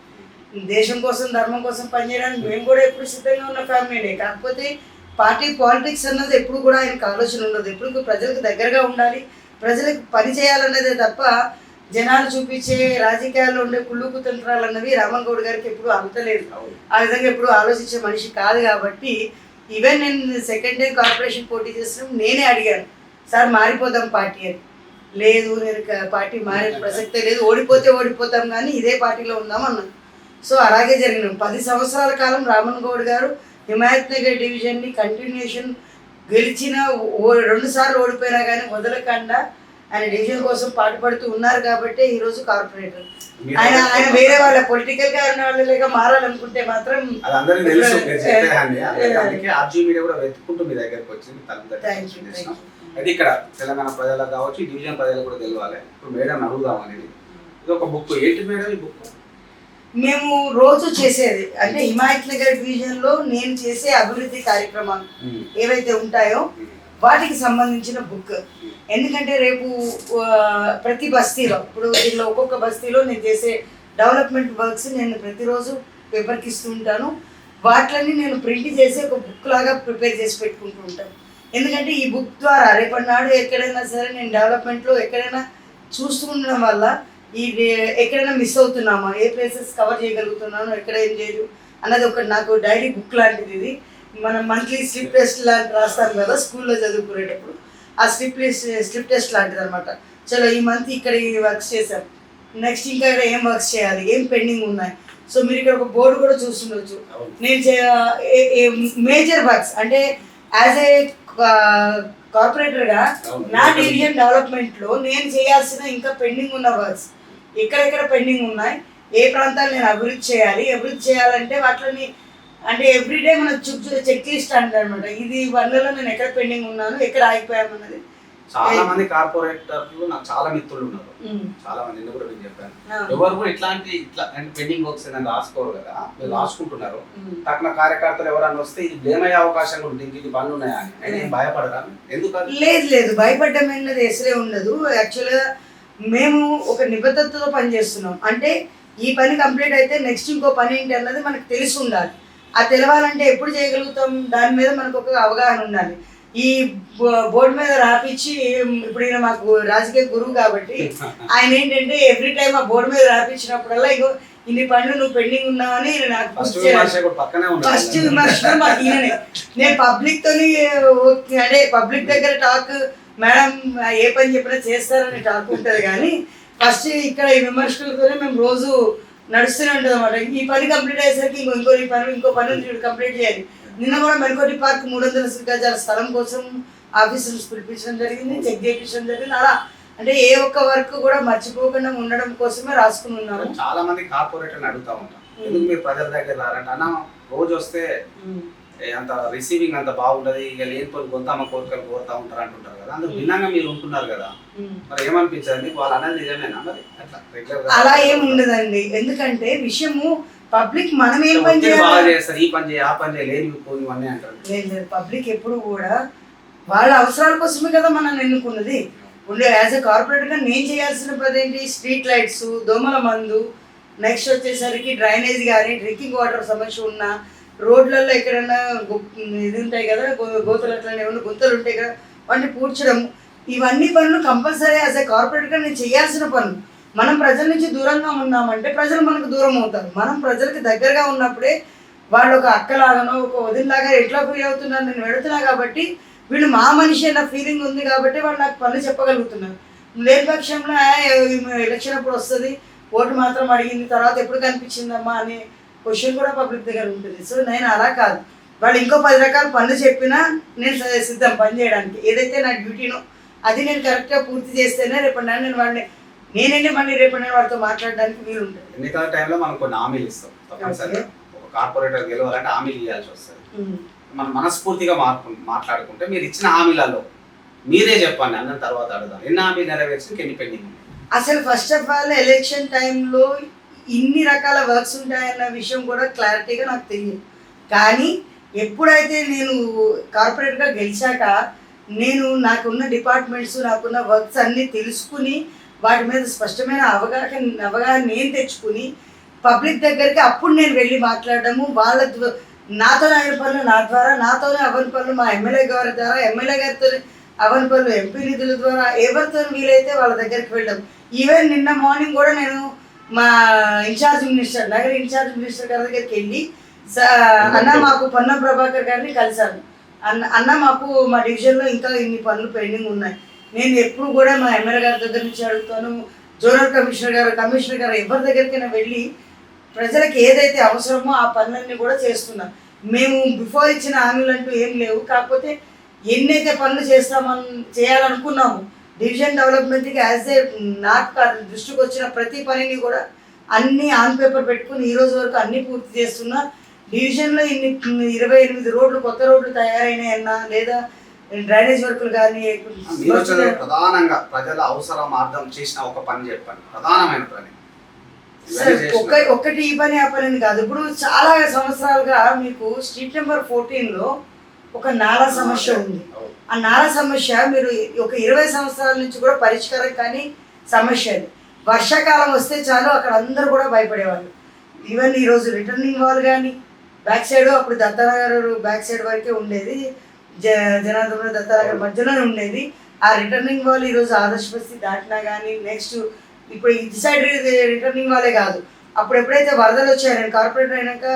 దేశం కోసం ధర్మం కోసం పనిచేయడానికి మేము కూడా ఎప్పుడు సిద్ధంగా ఉన్న ఫ్యామిలీనే. కాకపోతే పార్టీ పాలిటిక్స్ అన్నది ఎప్పుడు కూడా ఆయనకు ఆలోచన ఉండదు. ఎప్పుడు ప్రజలకు దగ్గరగా ఉండాలి, ప్రజలకు పని చేయాలన్నదే తప్ప జనాలు చూపించే రాజకీయాల్లో ఉండే కుళ్ళు కుతంత్రాలు అన్నవి రామన్ గౌడ్ గారికి ఎప్పుడు అంతలేదు. ఆ విధంగా ఎప్పుడు ఆలోచించే మనిషి కాదు. కాబట్టి ఈవెన్ నేను సెకండ్ టైం కార్పొరేషన్ పోటీ చేసినప్పుడు నేనే అడిగాను, సార్ మారిపోదాం పార్టీ అని. లేదు, నేను పార్టీ మారే ప్రసక్తే లేదు, ఓడిపోతే ఓడిపోతాం కానీ ఇదే పార్టీలో ఉందాం అన్నాను. సో అలాగే జరిగినాం. 10 సంవత్సరాల కాలం రామన్ గౌడ్ గారు హిమాయత్ నగర్ డివిజన్ని కంటిన్యూషన్ గెలిచిన 2 సార్లు ఓడిపోయినా కానీ వదలకుండా ఆయన డివిజన్ కోసం పాటుపడుతూ ఉన్నారు కాబట్టి ఈరోజు కార్పొరేటర్. ఆయన వేరే వాళ్ళ పొలిటికల్ గా ఉన్న వాళ్ళగా మారాలనుకుంటే మాత్రం ఆర్జీ మీడియా కూడా వెతుక్కుంటూ మీ దగ్గరకు వచ్చింది. అది ఇక్కడ తెలంగాణ ప్రజలకు కావచ్చు, డివిజన్ ప్రజలకు కూడా తెలియాలి. ఇప్పుడు మేడం అడుగుదాం అనేది, ఇది ఒక బుక్. ఏంటి మేడం ఈ బుక్? మేము రోజు చేసేది అంటే హిమాయత్ నగర్ డివిజన్ లో నేను చేసే అభివృద్ధి కార్యక్రమాలు ఏవైతే ఉంటాయో వాటికి సంబంధించిన బుక్. ఎందుకంటే రేపు ప్రతి బస్తీలో, ఇప్పుడు దీనిలో ఒక్కొక్క బస్తీలో నేను చేసే డెవలప్మెంట్ వర్క్స్ నేను ప్రతిరోజు పేపర్కి ఇస్తూ ఉంటాను. వాటిని నేను ప్రింట్ చేసి ఒక బుక్ లాగా ప్రిపేర్ చేసి పెట్టుకుంటూ ఉంటాను. ఎందుకంటే ఈ బుక్ ద్వారా రేపటి నాడు ఎక్కడైనా సరే నేను డెవలప్మెంట్లో ఎక్కడైనా చూస్తూ ఉండడం వల్ల ఇది ఎక్కడైనా మిస్ అవుతున్నామా, ఏ ప్లేసెస్ కవర్ చేయగలుగుతున్నాను, ఎక్కడ ఏం చేయదు అన్నది ఒక నాకు డైరీ బుక్ లాంటిది. ఇది మనం మంత్లీ స్లిప్ టెస్ట్ లాంటి రాస్తాం కదా స్కూల్లో చదువుకునేటప్పుడు, ఆ స్లిప్ టెస్ట్ లాంటిది అనమాట. చలో ఈ మంత్ ఇక్కడ ఈ వర్క్స్ చేశాం, నెక్స్ట్ ఇంకా ఇక్కడ ఏం వర్క్స్ చేయాలి, ఏం పెండింగ్ ఉన్నాయి. సో మీరు ఇక్కడ ఒక బోర్డు కూడా చూస్తుండొచ్చు. నేను మేజర్ వర్క్స్ అంటే యాజ్ ఏ కార్పొరేటర్గా నా డివిజన్ డెవలప్మెంట్లో నేను చేయాల్సిన ఇంకా పెండింగ్ ఉన్న వర్క్స్ ఎక్కడెక్కడ పెండింగ్ ఉన్నాయి, ఏ ప్రాంతాలు నేను అభివృద్ధి చేయాలంటే వాటిని అంటే ఎవ్రీడే మనం చెక్ లిస్ట్ అంటారు అనమాట. ఇది వన్లలో నేను ఎక్కడ పెండింగ్ ఉన్నాను, ఎక్కడ ఆగిపోయామన్నది. చాలా మంది కార్పొరేటర్లు నాకు చాలా మిత్రులు ఉన్నారు, చాలా మంది నిన్న కూడా నేను చెప్పాను. ఎవరు కూడా ఇట్లా పెండింగ్ వర్క్స్ ఏదైనా రాసుకోరు కదా, మీరు రాసుకుంటున్నారు. తక్కువ కార్యకర్తలు ఎవరన్నా వస్తే ఇది బ్లేమ్ అయ్యే అవకాశం కూడా ఉంటుంది, ఇది పనులు ఉన్నాయా అని. నేను భయపడరా? ఎందుకు? లేదు భయపడడం అనేది అసలే ఉండదు. యాక్చువల్గా మేము ఒక నిబద్ధతతో పనిచేస్తున్నాం. అంటే ఈ పని కంప్లీట్ అయితే నెక్స్ట్ ఇంకో పని ఏంటి అన్నది మనకు తెలిసి ఉండాలి. ఆ తెలవాలంటే ఎప్పుడు చేయగలుగుతాం, దాని మీద మనకు ఒక అవగాహన ఉండాలి. ఈ బోర్డు మీద రాపిచ్చి ఇప్పుడు ఈయన మాకు రాజకీయ గురువు కాబట్టి ఆయన ఏంటంటే ఎవ్రీ టైం ఆ బోర్డు మీద రాపించినప్పుడల్లా ఇగో ఇన్ని పనులు నువ్వు పెండింగ్ ఉన్నావని నాకు ఫస్ట్ విమర్శనం మాకు ఈయననే. నేను పబ్లిక్ తోని అంటే పబ్లిక్ దగ్గర టాక్ మేడం ఏ పని చెప్పినా చేస్తారని టాక్ ఉంటుంది, కానీ ఫస్ట్ ఇక్కడ ఈ విమర్శకులతోనే మేము రోజు నడుస్తూనే ఉంటుంది అనమాట. ఈ పని కంప్లీట్ అయ్యేసరికి ఇంకో పని కంప్లీట్ చేయాలి. నిన్న కూడా మెల్కోటి పార్క్ 300 గజాల స్థలం కోసం ఆఫీసర్స్ పిలిపించడం జరిగింది, చెక్ చేయించడం జరిగింది. అలా అంటే ఏ ఒక్క వర్క్ కూడా మర్చిపోకుండా ఉండడం కోసమే రాసుకుని ఉన్నాము. చాలా మంది కార్పొరేటర్ని అడుగుతా ఉంటాం, ఎందుకు మీరు ప్రజల దగ్గర రారంటే, అన్న రోజు వస్తే అంత రిసీవింగ్ అంత బాగుంటది, ఇక లేని పని కొంత కోరికలు కోరుతా ఉంటారు అంటుంటారు కదా, అందుకు భిన్నంగా మీరు ఉంటున్నారు కదా, మరి ఏమనిపించండి? వాళ్ళు అనేది నిజమేనా? మరి అలా ఏమి ఉండదండి. ఎందుకంటే విషయము పబ్లిక్ మనం ఏం పని చేస్తారు, ఈ పని చేయ ఆ పని చేయ లేని పోని అంటారు. లేదు, పబ్లిక్ ఎప్పుడు కూడా వాళ్ళ అవసరాల కోసమే కదా మనం ఎన్నుకున్నది. యాజ్ ఎ కార్పొరేటర్గా నేను చేయాల్సిన పని ఏంటి? స్ట్రీట్ లైట్స్, దోమల మందు, నెక్స్ట్ వచ్చేసరికి డ్రైనేజ్ కానీ డ్రింకింగ్ వాటర్ సమస్య ఉన్న రోడ్లలో ఎక్కడైనా ఇది ఉంటాయి కదా, గోతులు అట్లా ఏమన్నా గుంతలు ఉంటాయి కదా, వాటిని పూడ్చడం, ఇవన్నీ పనులు కంపల్సరీ యాజ్ ఎ కార్పొరేట్గా నేను చేయాల్సిన పనులు. మనం ప్రజల నుంచి దూరంగా ఉన్నామంటే ప్రజలు మనకు దూరం అవుతారు. మనం ప్రజలకు దగ్గరగా ఉన్నప్పుడే వాళ్ళు ఒక అక్కలాగానో ఒక వదినలాగా ఎట్లా ఫీల్ అవుతున్నారు, నేను వెళుతున్నా కాబట్టి వీళ్ళు మా మనిషి అన్న ఫీలింగ్ ఉంది కాబట్టి వాళ్ళు నాకు పనులు చెప్పగలుగుతున్నారు. లేని పక్షంలో ఎలక్షన్ అప్పుడు వస్తుంది, ఓటు మాత్రం అడిగింది, తర్వాత ఎప్పుడు కనిపించిందమ్మా అనే క్వశ్చన్ కూడా పబ్లిక్ దగ్గర ఉంటుంది. సో నేను అలా కాదు, వాళ్ళు ఇంకో 10 రకాల పనులు చెప్పినా నేను సిద్ధం పని చేయడానికి. ఏదైతే నా డ్యూటీనో అది నేను కరెక్ట్గా పూర్తి చేస్తేనే రేపటి నేను వాళ్ళని నేనంటే మళ్ళీ రేపటి నేను వాళ్ళతో మాట్లాడడానికి వీలు ఉంటుంది. ఎన్నికల టైంలో మనం కొన్ని హామీలు ఇస్తాం తప్పనిసరిగా. ఒక కార్పొరేటర్ గెలవాలంటే హామీలు ఇవ్వాల్సి వస్తుంది. మనం మనస్ఫూర్తిగా మాట్లాడుకుంటే మీరు ఇచ్చిన హామీలలో మీరే చెప్పండి, అన్న తర్వాత అడుగుదాం. ఎన్ని హామీలు నెరవేర్చి ఎన్ని పెండింగ్ ఉన్నాయి? అసలు ఫస్ట్ ఆఫ్ ఆల్ ఎలక్షన్ టైంలో ఇన్ని రకాల వర్క్స్ ఉంటాయన్న విషయం కూడా క్లారిటీగా నాకు తెలియదు. కానీ ఎప్పుడైతే నేను కార్పొరేట్గా గెలిచాక నాకున్న డిపార్ట్మెంట్స్, నాకున్న వర్క్స్ అన్నీ తెలుసుకుని వాటి మీద స్పష్టమైన అవగాహన నేను తెచ్చుకుని పబ్లిక్ దగ్గరికి అప్పుడు నేను వెళ్ళి మాట్లాడడము, నాతో అయిన పనులు నా ద్వారా, నాతోనే అవని పనులు మా ఎమ్మెల్యే గారి ద్వారా, ఎమ్మెల్యే గారితో అవని పనులు ఎంపీ నిధుల ద్వారా, ఎవరితో వీలైతే వాళ్ళ దగ్గరికి వెళ్ళడం. ఈవెన్ నిన్న మార్నింగ్ కూడా నేను మా నగర ఇన్ఛార్జ్ మినిస్టర్ గారి దగ్గరికి వెళ్ళి అన్న మాకు పొన్నం ప్రభాకర్ గారిని కలిశాను. అన్న మాకు మా డివిజన్లో ఇంకా ఇన్ని పనులు పెండింగ్ ఉన్నాయి. నేను ఎప్పుడు కూడా మా ఎమ్మెల్యే గారి దగ్గర నుంచి అడుగుతాను, జోనల్ కమిషనర్ గారు ఎవరి దగ్గరికైనా వెళ్ళి ప్రజలకు ఏదైతే అవసరమో ఆ పనులన్నీ కూడా చేస్తున్నాం. మేము బిఫోర్ ఇచ్చిన హామీలు అంటూ ఏం లేవు, కాకపోతే ఎన్నైతే పనులు చేయాలనుకున్నాము డివిజన్ డెవలప్మెంట్కి నాకు దృష్టికి వచ్చిన ప్రతి పనిని కూడా అన్నీ ఆన్ పేపర్ పెట్టుకుని ఈరోజు వరకు అన్నీ పూర్తి చేస్తున్నా. డివిజన్లో ఇన్ని 28 రోడ్లు కొత్త రోడ్లు తయారైనాయన్నా, లేదా డ్రైనేజ్ వర్కులు కానీ మీరు వచ్చేది ప్రధానంగా ప్రజల అవసరార్థం చేసిన ఒక పని చెప్పండి, ప్రధానమైన పని. సార్ ఒక్కటి ఈ పని ఆ పని అని కాదు. ఇప్పుడు చాలా సంవత్సరాలుగా మీకు స్ట్రీట్ నెంబర్ 14లో ఒక నాలా సమస్య ఉంది. ఆ నాలా సమస్య మీరు ఒక 20 సంవత్సరాల నుంచి కూడా పరిష్కారం కానీ సమస్య అది. వర్షాకాలం వస్తే చాలు అక్కడ అందరూ కూడా భయపడేవాళ్ళు. ఈవెన్ ఈరోజు రిటర్నింగ్ వాల్ కానీ బ్యాక్ సైడ్, అప్పుడు దత్తానగర్ బ్యాక్ సైడ్ వరకే ఉండేది, జనార్దన దత్తానగర్ మధ్యలోనే ఉండేది. ఆ రిటర్నింగ్ వాల్ ఈరోజు ఆదర్శ బస్తీ దాటినా కానీ నెక్స్ట్ ఇప్పుడు ఇది సైడ్ రిటర్నింగ్ వాళ్ళే కాదు, అప్పుడు ఎప్పుడైతే వరదలు వచ్చాయి, నేను కార్పొరేటర్ అయినాక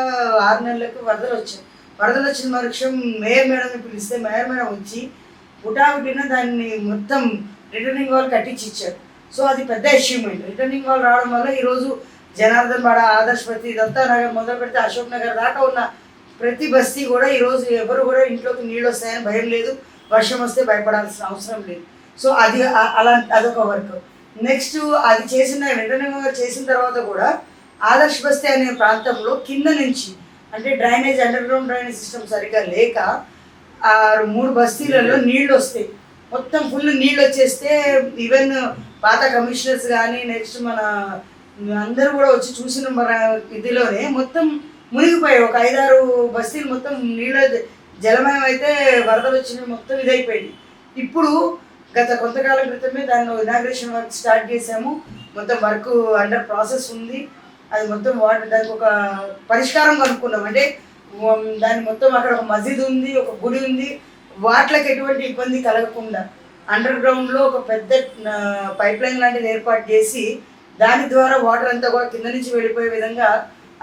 6 నెలలకు వరదలు వచ్చాయి. వరదలు వచ్చిన మరుక్షం మేయర్ మేడంని పిలిస్తే మేయర్ మేడం వచ్చి పుటాబుటిన దాన్ని మొత్తం రిటర్నింగ్ వాల్ కట్టించి ఇచ్చారు. సో అది పెద్ద అచీవ్మెంట్. రిటర్నింగ్ వాల్ రావడం వల్ల ఈరోజు జనార్దన్ వాడ, ఆదర్శపతి, దత్తానగర్ మొదలు పెడితే అశోక్ నగర్ దాకా ఉన్న ప్రతి బస్తీ కూడా ఈరోజు ఎవరు కూడా ఇంట్లోకి నీళ్ళు వస్తాయని భయం లేదు, వర్షం వస్తే భయపడాల్సిన అవసరం లేదు. సో అది అదొక వర్క్. నెక్స్ట్ అది చేసిన రిటర్నింగ్ చేసిన తర్వాత కూడా ఆదర్శ బస్తీ అనే ప్రాంతంలో కింద నుంచి అంటే drainage, under ground drainage system సరిగ్గా లేక 3 బస్తీలలో నీళ్ళు వస్తాయి. మొత్తం ఫుల్ నీళ్ళు వచ్చేస్తే ఈవెన్ పాత కమిషనర్స్ కానీ నెక్స్ట్ మన అందరూ కూడా వచ్చి చూసిన మన ఇదిలోనే మొత్తం మునిగిపోయాయి. ఒక 5-6 బస్తీలు మొత్తం నీళ్ళ జలమయం అయితే వరదలు వచ్చినవి, మొత్తం ఇదైపోయింది. ఇప్పుడు గత కొంతకాలం క్రితమే దాన్ని ఇనాగ్రేషన్ వర్క్ స్టార్ట్ చేసాము. మొత్తం వర్క్ అండర్ ప్రాసెస్ ఉంది. అది మొత్తం దానికి ఒక పరిష్కారం కనుక్కున్నాం. అంటే దాని మొత్తం అక్కడ ఒక మసీద్ ఉంది, ఒక గుడి ఉంది, వాటికి ఎటువంటి ఇబ్బంది కలగకుండా అండర్ గ్రౌండ్లో ఒక పెద్ద పైప్ లైన్ లాంటిది ఏర్పాటు చేసి దాని ద్వారా వాటర్ అంతా కూడా కింద నుంచి వెళ్ళిపోయే విధంగా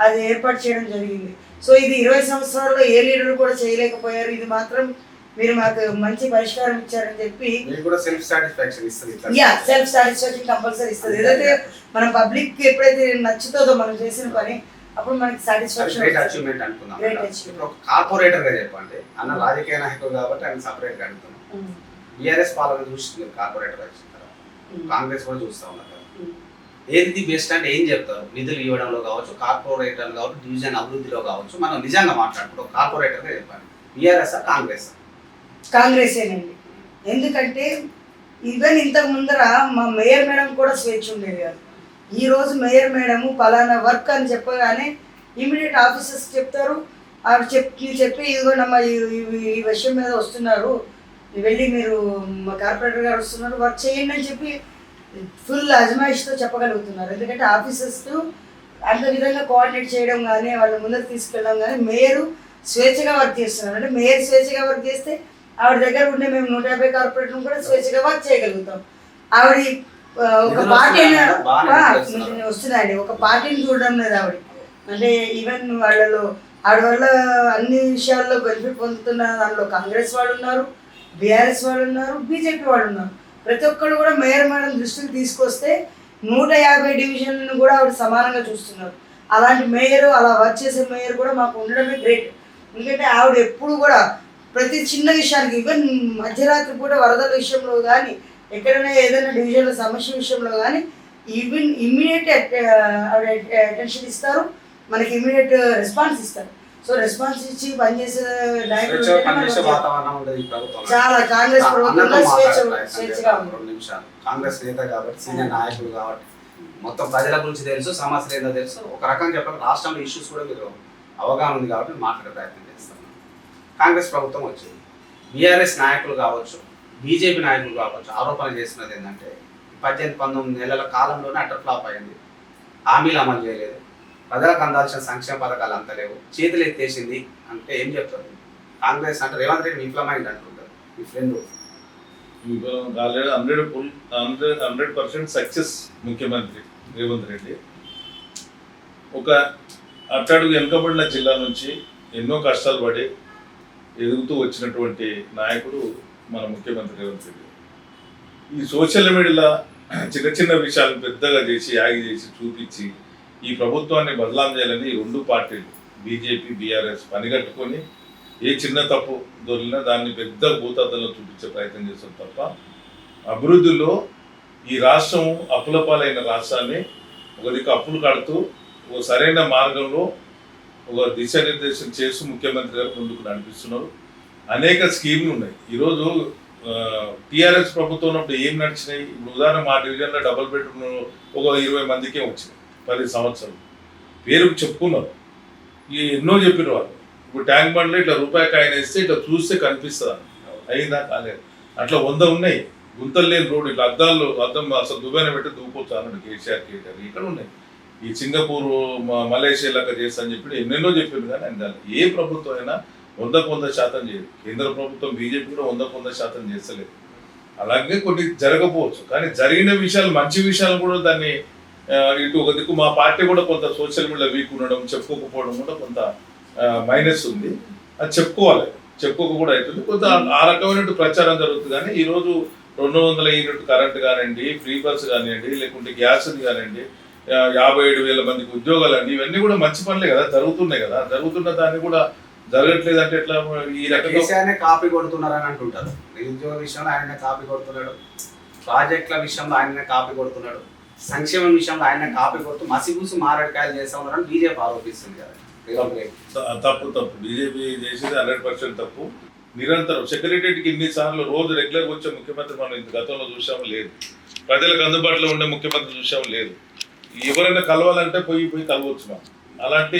అది ఏర్పాటు చేయడం జరిగింది. సో ఇది 20 సంవత్సరాల్లో ఏ లీడర్ కూడా చేయలేకపోయారు. ఇది మాత్రం మీరు మాకు మంచి పరిష్కారం ఇచ్చారని చెప్పి సెల్ఫ్ సాటిస్ఫాక్షన్ ఇస్తుంది. సెల్ఫ్ సాటిస్ఫాక్షన్ కంపల్సరీ ఇస్తుంది. ఏదైతే మన పబ్లిక్ ఎప్పుడైతే నచ్చుతుందో మనం చేసిన పని, అప్పుడు మనకి సాటిస్ఫాక్షన్. గ్రేట్ అచీవ్మెంట్ అనుకున్నాం. ఇప్పుడు ఒక కార్పొరేటర్ గా చెప్పండి, అన్న రాజకీయ నాయకులు కాబట్టి ఆయన సపరేట్ గా అడుగుతున్నాం. బీఆర్ఎస్ పాలన చూస్తుంది కార్పొరేటర్ వచ్చిన తర్వాత, కాంగ్రెస్ కూడా చూస్తా ఉన్నారు. ఏది బెస్ట్ అంటే ఏం చెప్తారు? నిధులు ఇవ్వడంలో కావచ్చు, కార్పొరేటర్లు కావచ్చు, డివిజన్ అభివృద్ధిలో కావచ్చు. మనం నిజంగా మాట్లాడుకుంటాం కార్పొరేటర్ గా చెప్పండి, బీఆర్ఎస్ కాంగ్రెస్? కాంగ్రెసేనండి. ఎందుకంటే ఈవెన్ ఇంతకు ముందర మా మేయర్ మేడం కూడా స్వేచ్ఛ ఉండేది కాదు. ఈరోజు మేయర్ మేడము పలానా వర్క్ అని చెప్పగానే ఇమీడియట్ ఆఫీసర్స్ చెప్తారు. అవి చెప్పి ఇదిగోనమ్మా ఈ విషయం మీద వస్తున్నారు, వెళ్ళి మీరు మా కార్పొరేటర్ గారు వస్తున్నారు, వర్క్ చేయండి అని చెప్పి ఫుల్ అజమాయిష్తో చెప్పగలుగుతున్నారు. ఎందుకంటే ఆఫీసర్స్తో అంత విధంగా కోఆర్డినేట్ చేయడం కానీ వాళ్ళ ముందర తీసుకెళ్ళడం కానీ మేయర్ స్వేచ్ఛగా వర్క్ చేస్తున్నారు. అంటే మేయర్ స్వేచ్ఛగా వర్క్ చేస్తే ఆవిడ దగ్గర ఉండే మేము 150 కార్పొరేటర్లు కూడా స్వేచ్ఛగా వర్క్ చేయగలుగుతాం. ఆవిడ ఒక పార్టీని వస్తుందండి, ఒక పార్టీని చూడడం లేదు ఆవిడ. అంటే ఈవెన్ వాళ్ళలో ఆవిడ వల్ల అన్ని విషయాల్లో బెనిఫిట్ పొందుతున్న దాంట్లో కాంగ్రెస్ వాళ్ళు ఉన్నారు, బీఆర్ఎస్ వాళ్ళు ఉన్నారు, బీజేపీ వాళ్ళు ఉన్నారు. ప్రతి ఒక్కరు కూడా మేయర్ మేడం దృష్టికి తీసుకొస్తే 150 డివిజన్లను కూడా ఆవిడ సమానంగా చూస్తున్నారు. అలాంటి మేయర్, అలా వర్క్ చేసే మేయర్ కూడా మాకు ఉండడమే గ్రేట్. ఎందుకంటే ఆవిడ ఎప్పుడు కూడా ప్రతి చిన్న విషయానికి, ఈవెన్ మధ్యరాత్రి పూట వరదల విషయంలో కానీ ఎక్కడైనా ఏదైనా డివిజన్ల సమస్య విషయంలో కానీ ఈవెన్ ఇమ్మీడియట్ ఆవిడ అటెన్షన్ ఇస్తారు, మనకి ఇమ్మీడియట్ రెస్పాన్స్ ఇస్తారు. సో రెస్పాన్స్ ఇచ్చి పనిచేసే నాయకులు చాలా కాంగ్రెస్ ప్రభుత్వంలో స్వేచ్ఛగా ఉంది. కాంగ్రెస్ నేత కాబట్టి, సీనియర్ నాయకులు కాబట్టి మొత్తం ప్రజల గురించి తెలుసు, సమస్యలు ఏదో తెలుసు. ఒక రకంగా చెప్పాలి, రాష్ట్రంలో ఇష్యూస్ కూడా మీరు అవగాహన ఉంది కాబట్టి మాట్లాడే ప్రయత్నం చేస్తాను. కాంగ్రెస్ ప్రభుత్వం వచ్చింది, బీఆర్ఎస్ నాయకులు కావచ్చు, బీజేపీ నాయకులు కావచ్చు ఆరోపణ చేస్తున్నది ఏంటంటే 18-19 నెలల కాలంలోనే అటర్ ఫ్లాప్ అయింది, హామీలు అమలు చేయలేదు, ప్రజలకు అందాల్సిన సంక్షేమ పథకాలు అంతలేవు, చేతులు ఎత్తేసింది అంటే ఏం చెప్తారు? కాంగ్రెస్ అంటే రేవంత్ రెడ్డి విఫలమైంది అంటుంటారు మీ ఫ్రెండ్. ఆల్రెడీ 100% సక్సెస్ ముఖ్యమంత్రి రేవంత్ రెడ్డి. ఒక అట్టడుగు వెనుకబడిన జిల్లా నుంచి ఎన్నో కష్టాలు పడి ఎదుగుతూ వచ్చినటువంటి నాయకుడు మన ముఖ్యమంత్రి రేవంత్ రెడ్డి. ఈ సోషల్ మీడియాలో చిన్న చిన్న విషయాలు పెద్దగా చేసి యాగి చేసి చూపించి ఈ ప్రభుత్వాన్ని బదలాం చేయాలని ఈ 2 పార్టీలు బీజేపీ, బీఆర్ఎస్ పనిగట్టుకొని ఏ చిన్న తప్పు దొరికినా దాన్ని పెద్ద భూతద్దంలో చూపించే ప్రయత్నం చేస్తారు తప్ప అభివృద్ధిలో ఈ రాష్ట్రం అప్పుల పాలైన రాష్ట్రాన్ని ఒక దిక్కు అప్పులు కడుతూ ఒక సరైన మార్గంలో ఒక దిశానిర్దేశం చేస్తూ ముఖ్యమంత్రి గారు ముందుకు నడిపిస్తున్నారు. అనేక స్కీమ్లు ఉన్నాయి. ఈరోజు టీఆర్ఎస్ ప్రభుత్వం ఉన్నప్పుడు ఏం నడిచినాయి? ఇప్పుడు ఉదాహరణ మా డివిజన్లో డబుల్ బెడ్రూమ్ ఒక 20 మందికే వచ్చినాయి 10 సంవత్సరాలు. పేరుకు చెప్పుకున్నారు, ఎన్నో చెప్పిన వాళ్ళు. ఇప్పుడు ట్యాంక్ బండ్లో ఇట్లా రూపాయి కాయిన్ వేస్తే ఇట్లా చూస్తే కనిపిస్తుంది, అయిందా కాలేదు. అట్లా 100 ఉన్నాయి. గుంతలు లేని రోడ్డు, ఇట్లా అద్దం అసలు దుబాయ్న పెట్టి దూకొచ్చు అన్నాడు కేటీఆర్. ఇక్కడ ఉన్నాయి. ఈ సింగపూర్ మలేషియా లాగా చేస్తా అని చెప్పి ఎన్నెన్నో చెప్పింది. కానీ ఆయన ఏ ప్రభుత్వం అయినా 100% చేయదు. కేంద్ర ప్రభుత్వం బీజేపీ కూడా 100% చేస్తలేదు. అలాగే కొన్ని జరగకపోవచ్చు, కానీ జరిగిన విషయాలు మంచి విషయాలు కూడా దాన్ని ఇటు ఒక దిక్కు మా పార్టీ కూడా కొంత సోషల్ మీడియా వీక్ ఉండడం, చెప్పుకోకపోవడం కూడా కొంత మైనస్ ఉంది. అది చెప్పుకోక కూడా అవుతుంది. కొంత ఆ రకమైన ప్రచారం జరుగుతుంది. కానీ ఈరోజు 200 యూనిట్ కరెంట్ కానివ్వండి, ఫ్రీ బస్ కానివ్వండి, లేకుంటే గ్యాస్ కానివ్వండి, 57,000 మందికి ఉద్యోగాలు అండి, ఇవన్నీ కూడా మంచి పనులే కదా, జరుగుతున్నాయి కదా. జరుగుతున్న దాన్ని కూడా జరగట్లేదు అంటే ఎట్లా? ఈ రకంగా కాపీ కొడుతున్నారని అంటుంటారు. నిరుద్యోగ విషయంలో ఆయన కాపీ కొడుతున్నాడు, ప్రాజెక్టుల విషయంలో ఆయన కాపీ కొడుతున్నాడు, సంక్షేమం విషయంలో ఆయన కాపీ కొడుతూ మసిగూసి మారడికాయలు చేస్తా ఉన్నారని బీజేపీ ఆరోపిస్తుంది కదా. తప్పు బీజేపీ చేసేది 100% తప్పు. నిరంతరం సెక్రటరీకి ఇన్నిసార్లు రోజు రెగ్యులర్గా వచ్చే ముఖ్యమంత్రి మనం ఇంత గతంలో చూసాము లేదు. ప్రజలకు అందుబాటులో ఉండే ముఖ్యమంత్రి చూసాము లేదు. ఎవరైనా కలవాలంటే పోయి కలవచ్చు మనం. అలాంటి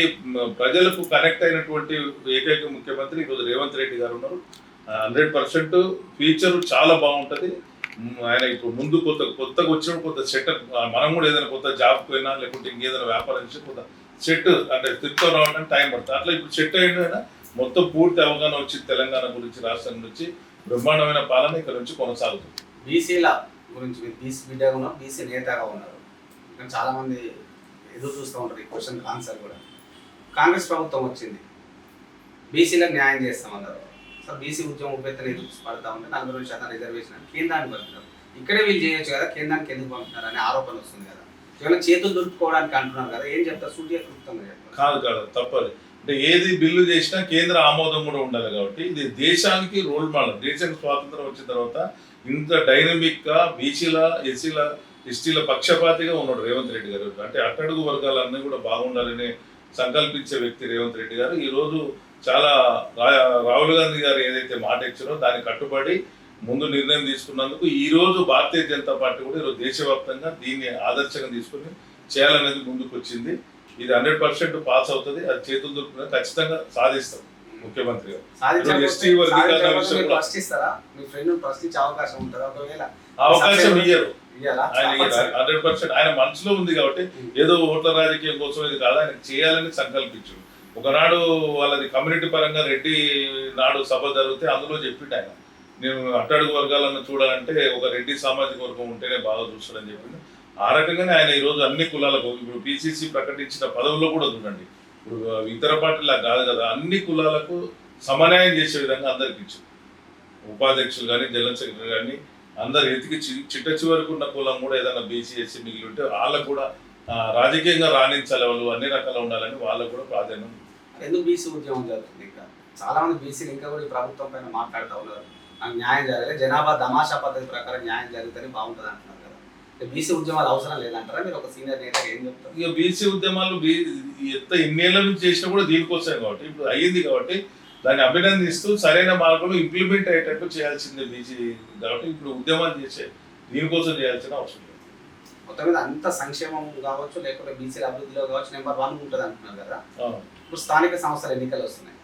ప్రజలకు కనెక్ట్ అయినటువంటి ఏకైక ముఖ్యమంత్రి ఈరోజు రేవంత్ రెడ్డి గారు ఉన్నారు. 100% ఫ్యూచర్ చాలా బాగుంటుంది. ఆయన ఇప్పుడు ముందు కొత్తగా వచ్చినప్పుడు కొంత సెటప్, మనం కూడా ఏదైనా కొత్త జాబ్ పోయినా లేకుంటే ఇంకేదైనా వ్యాపారం చేసి కొంత సెట్ అంటే స్థితితో రావడానికి టైం పడుతుంది. అట్లా ఇప్పుడు సెట్ అయినా మొత్తం పూర్తి అవగాహన వచ్చి తెలంగాణ గురించి, రాష్ట్రం గురించి బ్రహ్మాండమైన పాలన ఇక్కడ నుంచి కొనసాగుతుంది. బీసీల గురించి మీరు బీసీ బిడ్డగా ఉన్నారు, బీసీ నేతగా ఉన్నారు. చాలా మంది ఎదురు చూస్తూ ఉంటారు ఈ క్వశ్చన్ ఆన్సర్ కూడా. కాంగ్రెస్ ప్రభుత్వం వచ్చింది, బీసీలకు న్యాయం చేస్తామన్నారు. సార్ బీసీ ఉద్యమం ఉపేత్తన ఎదురు పడతా ఉంటే 42% రిజర్వేషన్ అని కేంద్రానికి పంపుతున్నారు. ఇక్కడే వీళ్ళు చేయొచ్చు కదా, కేంద్రానికి ఎందుకు పంపుతున్నారు అనే ఆరోపణ వస్తుంది కదా. కేవలం చేతులు దులుపుకోవడానికి అంటున్నారు కదా, ఏం చెప్తారు? సూటిగా క్లుప్తంగా చెప్తారు. కాదు తప్పదు. అంటే ఏది బిల్లు చేసినా కేంద్ర ఆమోదం కూడా ఉండాలి. కాబట్టి ఇది దేశానికి రోల్ మోడల్. దేశానికి స్వాతంత్రం వచ్చిన తర్వాత ఇంత డైనమిక్ గా బీసీల, ఎస్సీల, ఎస్టీల పక్షపాతిగా ఉన్నాడు రేవంత్ రెడ్డి గారు. అంటే అట్టడుగు వర్గాలన్నీ కూడా బాగుండాలని సంకల్పించే వ్యక్తి రేవంత్ రెడ్డి గారు. ఈరోజు చాలా రాహుల్ గాంధీ గారు ఏదైతే మాట ఇచ్చారో దానికి కట్టుబడి ముందు నిర్ణయం తీసుకున్నందుకు ఈ రోజు భారతీయ జనతా పార్టీ కూడా ఈరోజు దేశవ్యాప్తంగా దీన్ని ఆదర్శంగా తీసుకుని చేయాలనేది ముందుకు వచ్చింది. ఇది 100% పాస్ అవుతుంది. అది చేతులు దొరుకుతుంది, ఖచ్చితంగా సాధిస్తాం ముఖ్యమంత్రి గారు. ఎస్టీ వర్గీకరణ విషయంలో అవకాశం ఇయ్యరు. ఆయన 100% ఆయన మనసులో ఉంది కాబట్టి ఏదో ఓట్ల రాజకీయం కోసం ఇది కాదు, ఆయన చేయాలని సంకల్పించు. ఒకనాడు వాళ్ళది కమ్యూనిటీ పరంగా రెడ్డి నాడు సభ జరిగితే అందులో చెప్పిండు ఆయన, నేను అట్టడుగు వర్గాలను చూడాలంటే ఒక రెడ్డి సామాజిక వర్గం ఉంటేనే బాగా చూస్తాడని చెప్పింది. ఆ రకంగానే ఆయన ఈరోజు అన్ని కులాలకు, ఇప్పుడు పిసిసి ప్రకటించిన పదవుల్లో కూడా చూడండి, ఇప్పుడు ఇతర పార్టీలా కాదు కదా, అన్ని కులాలకు సమన్యాయం చేసే విధంగా అందరికి ఇచ్చారు. ఉపాధ్యక్షులు కానీ, జనరల్ సెక్రటరీ కానీ అందరు ఎతికి చిట్ట చివరకు ఉన్న కులం కూడా ఏదైనా బీసీ, ఎస్సీ మిగిలి ఉంటే వాళ్ళకు కూడా రాజకీయంగా రాణించాలి, వాళ్ళు అన్ని రకాలు ఉండాలని వాళ్ళకు కూడా ప్రాధాన్యం. ఎందుకు బీసీ ఉద్యమం జరుగుతుంది? ఇంకా చాలా మంది బీసీలు ఇంకా కూడా ఈ ప్రభుత్వం పైన మాట్లాడుతూ ఉన్నారు, నాకు న్యాయం జరగాలి, జనాభా తమాషా పద్ధతి ప్రకారం న్యాయం జరుగుతుంది బాగుంటుంది అంటున్నారు కదా. బీసీ ఉద్యమాలు అవసరం లేదంటారా మీరు ఒక సీనియర్ నేతగా ఏం చెప్తారు? ఇక బీసీ ఉద్యమాలు ఎన్నేళ్ల నుంచి చేసినా కూడా దీనికోసమే కాబట్టి ఇప్పుడు అయ్యింది కాబట్టి దాన్ని అభినందిస్తూ సరైన మార్గంలో ఇంప్లిమెంట్ అయ్యేటట్టు చేయాల్సిందే బీసీ. కాబట్టి ఇప్పుడు ఉద్యమాలు చేసే దీనికోసం చేయాల్సిన అవసరం లేదు. మొత్తం మీద అంత సంక్షేమం కావచ్చు, లేకపోతే బీసీల అభివృద్ధిలో కావచ్చు నెంబర్ 1 ఉంటుంది అంటున్నారు కదా. ఇప్పుడు స్థానిక సంస్థల ఎన్నికలు వస్తున్నాయి,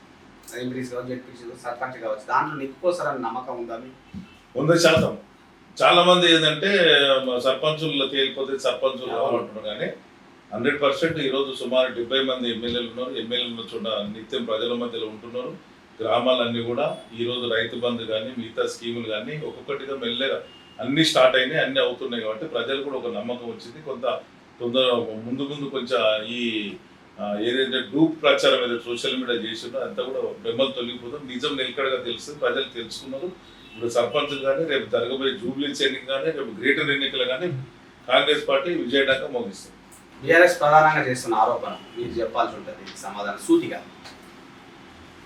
ఎంపీటీసీ కావచ్చు, జెడ్పీటీసీ, సర్పంచ్ కావచ్చు, దాంట్లో నిక్కుకోసారని నమ్మకం ఉందా మీకు? 100%. చాలా మంది ఏంటంటే సర్పంచుల్లో తేలిపోతే సర్పంచులు కావాలంటున్నారు, కానీ 100% ఈరోజు సుమారు 70 మంది ఎమ్మెల్యేలు ఉన్నారు. ఎమ్మెల్యేలు చూడ నిత్యం ప్రజల మధ్యలో ఉంటున్నారు. గ్రామాలన్నీ కూడా ఈరోజు రైతు బంధు కానీ మిగతా స్కీములు కానీ ఒక్కొక్కటిగా మెల్లగా అన్ని స్టార్ట్ అయినాయి, అన్ని అవుతున్నాయి. కాబట్టి ప్రజలు కూడా ఒక నమ్మకం వచ్చింది. కొంత తొందర ముందు కొంచెం ఈ ఏదైతే గ్రూప్ ప్రచారం ఏదైతే సోషల్ మీడియా చేసిందో అంతా కూడా బెమ్మలు తొలగిపోతాం, నిజం నిలకడగా తెలుస్తుంది, ప్రజలు తెలుసుకున్నారు. ఇప్పుడు సర్పంచులు కానీ, రేపు జరగబోయే జూబ్లీస్ ఎన్నిక కానీ, రేపు గ్రేటర్ ఎన్నికలు కానీ కాంగ్రెస్ పార్టీ విజయడంగా మోగిస్తుంది. బీఆర్ఎస్ ప్రధానంగా చేస్తున్న ఆరోపణ మీరు చెప్పాల్సి ఉంటుంది సమాధానం సూటిగా.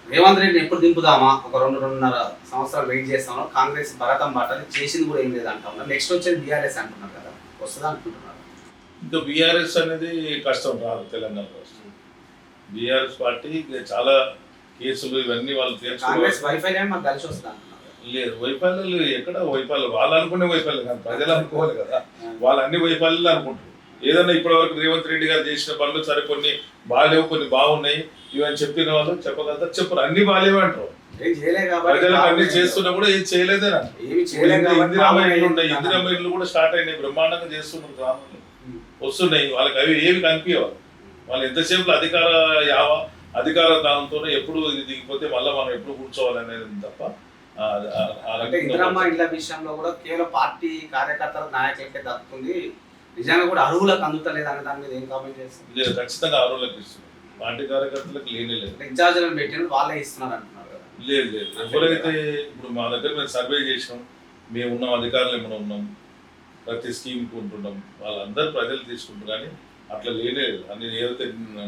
రేవంత్ రెడ్డిని ఎప్పుడు దింపుదామా, ఒక 2-2.5 సంవత్సరాలు వెయిట్ చేస్తామో, కాంగ్రెస్ భరతం పట్టాలి, చేసింది కూడా ఏం లేదు అంటా ఉన్నారు. నెక్స్ట్ వచ్చేది బీఆర్ఎస్ అంటున్నారు కదా, వస్తుందా అనుకుంటున్నారు? ఇంకా బీఆర్ఎస్ అనేది కష్టం రాదు తెలంగాణ రాష్ట్రం. బీఆర్ఎస్ పార్టీ చాలా కేసులు ఇవన్నీ వాళ్ళు కాంగ్రెస్ తీర్చుకోవాలి. వైఫల్యం మాకు కలిసి వస్తుంది అంటున్నారు. లేదు వైఫల్యాలు ఎక్కడ వైఫల్యాలు వాళ్ళు అనుకునే వైఫల్యం కాదు, ప్రజలు అనుకోవాలి కదా. వాళ్ళు అన్ని వైఫల్యాలు అనుకుంటారు. ఏదైనా ఇప్పటి వరకు రేవంత్ రెడ్డి గారు చేసిన పనులు సరే కొన్ని బాగాలేవు కొన్ని బాగున్నాయి ఇవని చెప్పిన వాళ్ళు చెప్పగలుగుతారు, చెప్పరు అన్ని బాగాలేవు అంటారు. ఏం చేయలే కాబట్టి ప్రజలకు అన్ని చేస్తున్నా కూడా ఏం చేయలేదేనా. ఏమి చేయలేదు కాబట్టి ఇందిరామ ఇల్లు ఉన్నాయి, ఇందిరామ ఇల్లు కూడా స్టార్ట్ అయినాయి, బ్రహ్మాండంగా చేస్తున్నారు, గ్రామంలో వస్తున్నాయి. వాళ్ళకి అవి ఏమి కనిపించవాలి. వాళ్ళు ఎంతసేపు అధికార దానంతోనే ఎప్పుడు ఇది దిగిపోతే మళ్ళీ మనం ఎప్పుడు కూర్చోవాలనేది తప్ప అంటే ఇందిరమ్మ ఇళ్ళ విషయంలో కూడా కేవలం పార్టీ కార్యకర్తల నాయకులకే దక్కుతుంది, నిజంగా కూడా అర్హులకు అందుతలేదు అనే దాని మీద ఏం కామెంట్ చేస్తుంది? లేదు, ఖచ్చితంగా అర్హులకు ఇస్తున్నారు, పార్టీ కార్యకర్తలకు లేనే లేదు. ఇన్ఛార్జీలను పెట్టిన వాళ్ళే ఇస్తున్నారు అంటున్నారు కదా. లేదు లేదు, ఎవరైతే ఇప్పుడు మా దగ్గర మేము సర్వే చేసినాం, మేము ఉన్నాం, అధికారులు ఏమైనా ఉన్నాం, ప్రతి స్కీమ్కి ఉంటున్నాం, వాళ్ళందరూ ప్రజలు తీసుకుంటారు. కానీ అట్లా లేనే లేదు. అన్ని ఏదైతే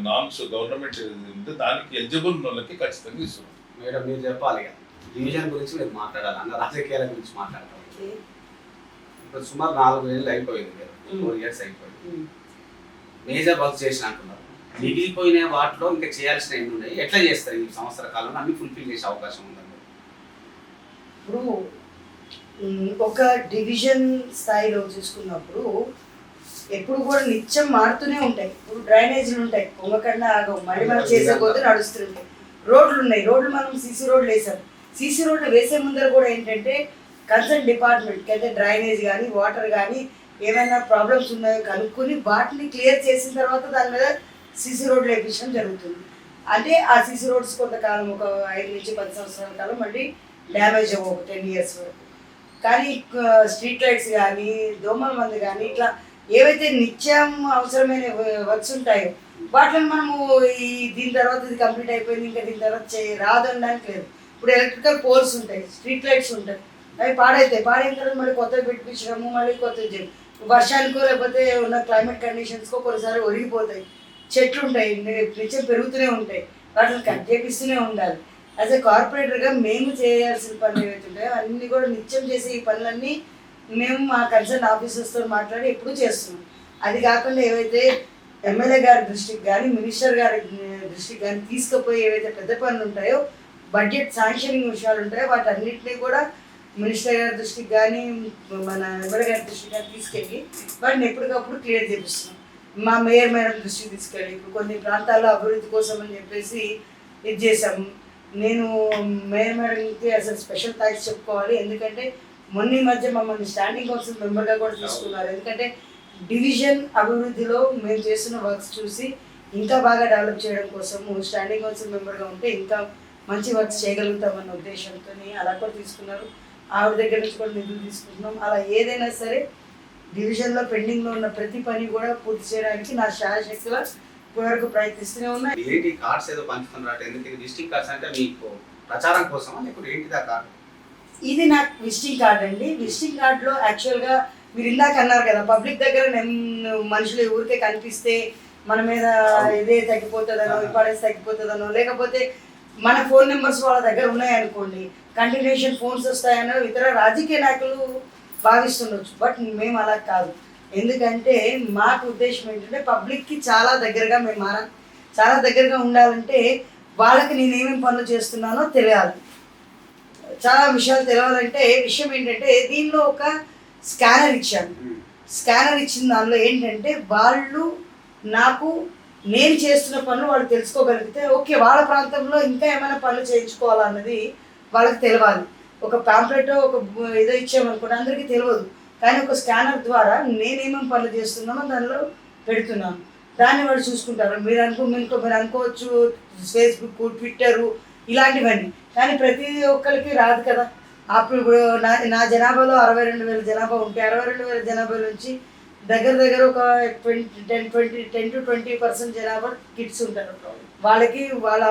నామ్స్ గవర్నమెంట్ ఉంటే దానికి ఎలిజిబుల్ ఉన్న వాళ్ళకి ఖచ్చితంగా ఇస్తున్నాం. మేడం మీరు చెప్పాలి కదా, డివిజన్ గురించి మీరు మాట్లాడాలి, అన్న రాజకీయాల గురించి మాట్లాడాలి. ఇప్పుడు సుమారు 4 ఏళ్ళు అయిపోయింది కదా, 4 years అయిపోయింది. మేజర్ వర్క్ చేసిన అంటున్నారు, మిగిలిపోయిన వాటిలో ఇంకా చేయాల్సిన ఎన్ని ఉన్నాయి, ఎట్లా చేస్తారు ఈ సంవత్సర కాలంలో అన్ని ఫుల్ఫిల్ చేసే అవకాశం ఉందండి? ఇప్పుడు ఒక డివిజన్ స్థాయిలో చూసుకున్నప్పుడు ఎప్పుడు కూడా నిత్యం మారుతూనే ఉంటాయి. ఇప్పుడు డ్రైనేజీలు ఉంటాయి, పొంగకుండా ఆగవు, మళ్ళీ మనం చేసే కొద్ది నడుస్తుంటాయి. రోడ్లు ఉన్నాయి, రోడ్లు మనం సీసీ రోడ్లు వేసాం. సీసీ రోడ్లు వేసే ముందర కూడా ఏంటంటే కన్సర్న్ డిపార్ట్మెంట్కి అయితే డ్రైనేజ్ కానీ వాటర్ కానీ ఏమైనా ప్రాబ్లమ్స్ ఉన్నాయో కనుక్కొని వాటిని క్లియర్ చేసిన తర్వాత దాని మీద సీసీ రోడ్లు వేయించడం జరుగుతుంది. అంటే ఆ సీసీ రోడ్స్ కొంతకాలం ఒక 5 నుంచి 10 సంవత్సరాల కాలం మళ్ళీ డ్యామేజ్ అవ్వవు, ఒక 10 years వరకు. కానీ స్ట్రీట్ లైట్స్ కానీ దోమల మంది కానీ ఇట్లా ఏవైతే నిత్యం అవసరమైన వర్క్స్ ఉంటాయో వాటిని మనము దీని తర్వాత ఇది కంప్లీట్ అయిపోయింది ఇంకా దీని తర్వాత రాదు అనడానికి లేదు. ఇప్పుడు ఎలక్ట్రికల్ పోల్స్ ఉంటాయి, స్ట్రీట్ లైట్స్ ఉంటాయి, అవి పాడైన తర్వాత మళ్ళీ కొత్తవి పెట్టించడము, మళ్ళీ కొత్తవి వర్షానికో లేకపోతే ఉన్న క్లైమేట్ కండిషన్స్కో కొన్నిసారి ఒరిగిపోతాయి. చెట్లు ఉంటాయి, నిత్యం పెరుగుతూనే ఉంటాయి, వాటిని కట్ చేపిస్తూనే ఉండాలి. యాజ్ ఎ కార్పొరేటర్గా మేము చేయాల్సిన పనులు ఏవైతే ఉంటాయో అన్నీ కూడా నిత్యం చేసే ఈ పనులన్నీ మేము మా కన్సర్న్ ఆఫీసర్స్తో మాట్లాడి ఎప్పుడూ చేస్తున్నాం. అది కాకుండా ఏవైతే ఎమ్మెల్యే గారి దృష్టికి కానీ మినిస్టర్ గారి దృష్టికి కానీ తీసుకుపోయి ఏవైతే పెద్ద పనులు ఉంటాయో బడ్జెట్ శాంక్షనింగ్ విషయాలు ఉంటాయో వాటన్నిటినీ కూడా మినిస్టర్ గారి దృష్టికి కానీ మన ఎమ్మెల్యే గారి దృష్టికి కానీ తీసుకెళ్ళి వాటిని ఎప్పటికప్పుడు క్లియర్ చేపిస్తున్నాం. మా మేయర్ మేడం దృష్టికి తీసుకెళ్ళి ఇప్పుడు కొన్ని ప్రాంతాల్లో అభివృద్ధి కోసం అని చెప్పేసి ఇది చేసాము. నేను మేయర్ మేడంకి అసలు స్పెషల్ థ్యాంక్స్ చెప్పుకోవాలి. ఎందుకంటే మొన్న మధ్య మమ్మల్ని స్టాండింగ్ కౌన్సిల్ మెంబర్గా కూడా తీసుకున్నారు. ఎందుకంటే డివిజన్ అభివృద్ధిలో మేము చేస్తున్న వర్క్స్ చూసి ఇంకా బాగా డెవలప్ చేయడం కోసము స్టాండింగ్ కౌన్సిల్ మెంబర్గా ఉంటే ఇంకా మంచి వర్క్స్ చేయగలుగుతామన్న ఉద్దేశంతో అలా కూడా తీసుకున్నారు. ఆవిడ దగ్గర నుంచి కూడా నిధులు తీసుకుంటున్నాం. అలా ఏదైనా సరే డివిజన్లో పెండింగ్లో ఉన్న ప్రతి పని కూడా పూర్తి చేయడానికి నా శాయశక్తిగా ఇప్పటివరకు ప్రయత్నిస్తూనే ఉన్నాయి. ఏంటి కార్డ్స్ ఏదో పంచుతున్నారు, ఎందుకు ఇది విజిటింగ్ కార్డ్స్ అంటే మీకు ప్రచారం కోసమా లేకపోతే ఏంటిదా కార్డు? ఇది నాకు విజిటింగ్ కార్డ్ అండి. విజిటింగ్ కార్డులో యాక్చువల్గా మీరు ఇందాక అన్నారు కదా, పబ్లిక్ దగ్గర మనుషులు ఊరికే కనిపిస్తే మన మీద ఇదే తగ్గిపోతుందనో ఇంపార్టెన్స్ తగ్గిపోతుందనో లేకపోతే మన ఫోన్ నెంబర్స్ వాళ్ళ దగ్గర ఉన్నాయనుకోండి కంటిన్యూషన్ ఫోన్స్ వస్తాయనో ఇతర రాజకీయ నాయకులు భావిస్తుండొచ్చు. బట్ మేము అలా కాదు. ఎందుకంటే మాకు ఉద్దేశం ఏంటంటే పబ్లిక్కి చాలా దగ్గరగా మేము మారాలి. చాలా దగ్గరగా ఉండాలంటే వాళ్ళకి నేను ఏమేమి పనులు చేస్తున్నానో తెలియాలి. చాలా విషయాలు తెలియాలంటే విషయం ఏంటంటే దీనిలో ఒక స్కానర్ ఇచ్చాను. స్కానర్ ఇచ్చిన దానిలో ఏంటంటే వాళ్ళు నాకు నేను చేస్తున్న పనులు వాళ్ళు తెలుసుకోగలిగితే ఓకే వాళ్ళ ప్రాంతంలో ఇంకా ఏమైనా పనులు చేయించుకోవాలన్నది వాళ్ళకి తెలియాలి. ఒక ప్యాంప్లెట్ ఒక ఏదో ఇచ్చామనుకోండి అందరికీ తెలియదు. కానీ ఒక స్కానర్ ద్వారా నేనేమేమి పనులు చేస్తున్నానో దానిలో పెడుతున్నాను. దాన్ని వాళ్ళు చూసుకుంటారు. మీరు అనుకోవచ్చు ఫేస్బుక్ ట్విట్టరు ఇలాంటివన్నీ, కానీ ప్రతి ఒక్కరికి రాదు కదా. అప్పుడు ఇప్పుడు నా జనాభాలో 62,000 జనాభా ఉంటే 62,000 జనాభా నుంచి దగ్గర ఒక 10 to 20% జనాభా కిడ్స్ ఉంటారు. వాళ్ళకి వాళ్ళ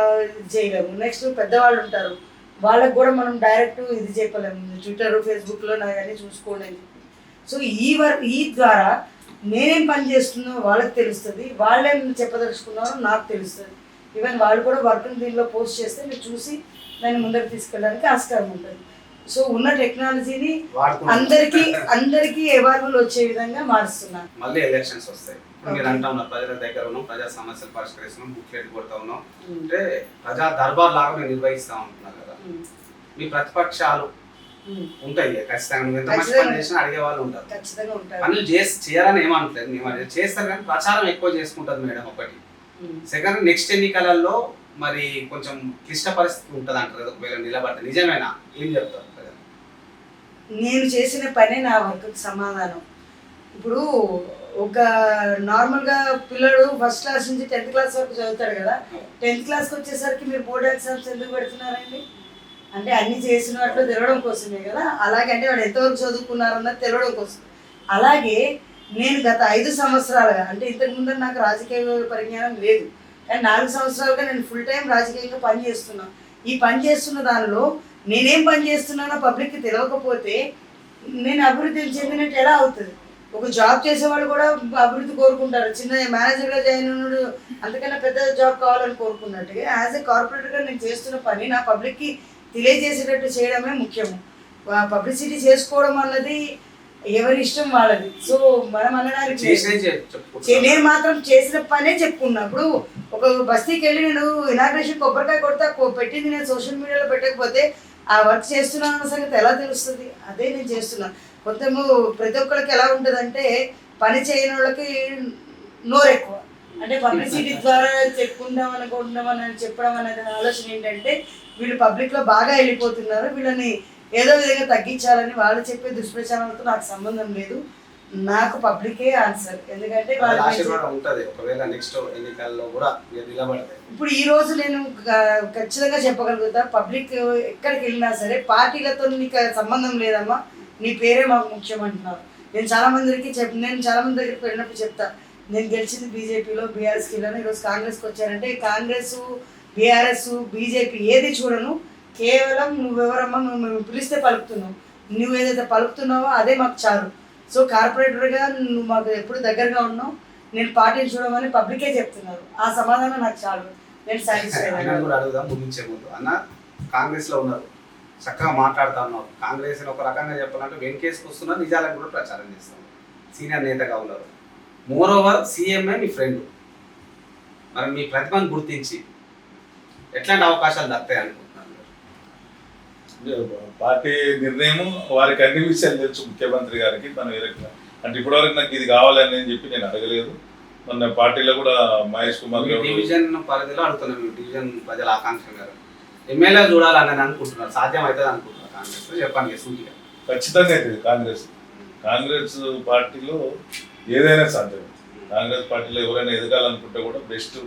చేయలేము. నెక్స్ట్ పెద్దవాళ్ళు ఉంటారు, వాళ్ళకి కూడా మనం డైరెక్ట్ ఇది చెప్పలేము. ట్విట్టర్ ఫేస్బుక్లో నాకన్నీ చూసుకోండి అని చెప్పి. సో ఈ ద్వారా నేనేం పని చేస్తున్నా వాళ్ళకి తెలుస్తుంది, వాళ్ళేం చెప్పదలుచుకున్నారో నాకు తెలుస్తుంది. ఈవెన్ వాళ్ళు కూడా వర్క్ని దీనిలో పోస్ట్ చేస్తే మీరు చూసి దాన్ని ముందరికి తీసుకెళ్ళడానికి ఆస్కారం ఉంటుంది. సో ఉన్న టెక్నాలజీని అందరికీ అవైలబుల్ వచ్చే విధంగా మారుస్తున్నాను. మళ్ళీ ఎలక్షన్స్ వస్తాయి, ఇప్పుడు మీరు అంటా ఉన్నారు ప్రజల దగ్గర ఉన్నాం, ప్రజా సమస్యలు పరిష్కరిస్తున్నాం, బుక్లెట్ కొడతా ఉన్నాం, అంటే ప్రజా దర్బార్ లాగా నేను నిర్వహిస్తా ఉంటున్నారు కదా. మీ ప్రతిపక్షాలు ఉంటాయి ఖచ్చితంగా, నువ్వు ఎంత మంచి పని చేసినా అడిగే వాళ్ళు ఉంటారు. ఖచ్చితంగా ఉంటారు. పనులు చేయరని ఏమంటలేదు, మేము చేస్తారు కానీ ప్రచారం ఎక్కువ చేసుకుంటుంది మేడం ఒకటి. సెకండ్, నెక్స్ట్ ఎన్నికలలో మరి కొంచెం క్లిష్ట పరిస్థితి ఉంటుంది అంటారు కదా, ఒకవేళ నిలబడితే నిజమేనా, ఏం చెప్తారు? నేను చేసిన పనే నా వర్క్కి సమాధానం. ఇప్పుడు ఒక నార్మల్గా పిల్లడు ఫస్ట్ క్లాస్ నుంచి 10th క్లాస్ వరకు చదువుతాడు కదా, 10th క్లాస్కి వచ్చేసరికి మీరు బోర్డ్ ఎగ్జామ్స్ ఎందుకు పెడుతున్నారండి? అంటే అన్ని చేసినట్లు తెలవడం కోసమే కదా. అలాగే అంటే వాడు ఎంతవరకు చదువుకున్నారన్నది తెలవడం కోసం. అలాగే నేను గత 5 సంవత్సరాలుగా, అంటే ఇంతకుముందు నాకు రాజకీయ పరిజ్ఞానం లేదు, కానీ 4 సంవత్సరాలుగా నేను ఫుల్ టైం రాజకీయంగా పనిచేస్తున్నాను. ఈ పని చేస్తున్న దానిలో నేనేం పని చేస్తున్నానో పబ్లిక్కి తెలియకపోతే నేను అభివృద్ధి చెందినట్టు ఎలా అవుతుంది? ఒక జాబ్ చేసేవాళ్ళు కూడా అభివృద్ధి కోరుకుంటారు. చిన్న మేనేజర్గా జాయిన్ ఉన్నాడు అంతకన్నా పెద్ద జాబ్ కావాలని కోరుకున్నట్టుగా యాజ్ ఎ కార్పొరేటర్గా నేను చేస్తున్న పని నా పబ్లిక్కి తెలియజేసేటట్టు చేయడమే ముఖ్యము. పబ్లిసిటీ చేసుకోవడం అన్నది ఎవరి ఇష్టం వాళ్ళది. సో మనం అనడానికి నేను మాత్రం చేసిన పనే చెప్పుకున్నప్పుడు, ఒక బస్తీకి వెళ్ళి నేను ఇనాగ్రేషన్ కొబ్బరికాయ కొడతా పెట్టింది నేను సోషల్ మీడియాలో పెట్టకపోతే ఆ వర్క్ చేస్తున్నాను అన్న సంగతి ఎలా తెలుస్తుంది? అదే నేను చేస్తున్నాను. కొంచెము ప్రతి ఒక్కరికి ఎలా ఉంటుంది అంటే, పని చేయని వాళ్ళకి నోరు ఎక్కువ, అంటే పబ్లిసిటీ ద్వారా చెప్పుకుందాం అనుకుంటున్నామని చెప్పడం అనేది ఆలోచన ఏంటంటే, వీళ్ళు పబ్లిక్లో బాగా వెళ్ళిపోతున్నారు, వీళ్ళని ఏదో విధంగా తగ్గించాలని వాళ్ళు చెప్పే దుష్ప్రచారాలతో నాకు సంబంధం లేదు. నాకు పబ్లికే ఆన్సర్. ఎందుకంటే ఒకవేళ నెక్స్ట్ ఎన్నికల్లో కూడా ఇప్పుడు ఈ రోజు నేను ఖచ్చితంగా చెప్పగలుగుతా, పబ్లిక్ ఎక్కడికి వెళ్ళినా సరే పార్టీలతో నీకు సంబంధం లేదమ్మా, నీ పేరే మాకు ముఖ్యం అంటున్నారు. నేను చాలా మంది దగ్గరికి వెళ్ళినప్పుడు చెప్తా, నేను గెలిచింది బీజేపీలో, బీఆర్ఎస్కి వెళ్ళాను, ఈరోజు కాంగ్రెస్కి వచ్చానంటే కాంగ్రెస్, బీఆర్ఎస్, బీజేపీ ఏది చూడను, కేవలం నువ్వెవరమ్మా, మేము పిలిస్తే పలుకుతున్నావు, నువ్వు ఏదైతే పలుకుతున్నావో అదే మాకు చాలు. సో కార్పొరేటర్గా నువ్వు మాకు ఎప్పుడు దగ్గరగా ఉన్నావు, నేను పార్టీని చూడమని పబ్లికే చెప్తున్నారు. ఆ సమాధానం నాకు చాలు, నేను సాటిస్ఫై. అడుగుదాం ముగించే ముందు అన్న, కాంగ్రెస్లో ఉన్నారు, చక్కగా మాట్లాడుతూ ఉన్నారు. కాంగ్రెస్ ఒక రకంగా చెప్పాలంటే వెంకేసుకు వస్తున్నారు, నిజాలకు కూడా ప్రచారం చేస్తున్నారు, సీనియర్ నేతగా ఉన్నారు. మోర్ ఓవర్ సీఎంఏ మీ ఫ్రెండ్, మరి మీ ప్రతిభను గుర్తించి ఎట్లాంటి అవకాశాలు దక్కుతాయి అనుకుంటున్నారు? పార్టీ నిర్ణయం వారికి అన్ని విషయాలు తెలుసు, ముఖ్యమంత్రి గారికి. మనం అంటే ఇప్పటివరకు నాకు ఇది కావాలని చెప్పి నేను అడగలేదు. మన పార్టీలో కూడా మహేష్ కుమార్ గారు డివిజన్ పరిధిలో అడుగుతున్నాం, డివిజన్ ప్రజల ఆకాంక్ష గారు ఎమ్మెల్యే చూడాలని అనుకుంటున్నారు, సాధ్యం అవుతుంది అనుకుంటున్నారు కాంగ్రెస్? చెప్పండి సూటిగా. ఖచ్చితంగా అవుతుంది. కాంగ్రెస్ పార్టీలో ఏదైనా సాధ్యం. కాంగ్రెస్ పార్టీలో ఎవరైనా ఎదగాలనుకుంటే కూడా బెస్ట్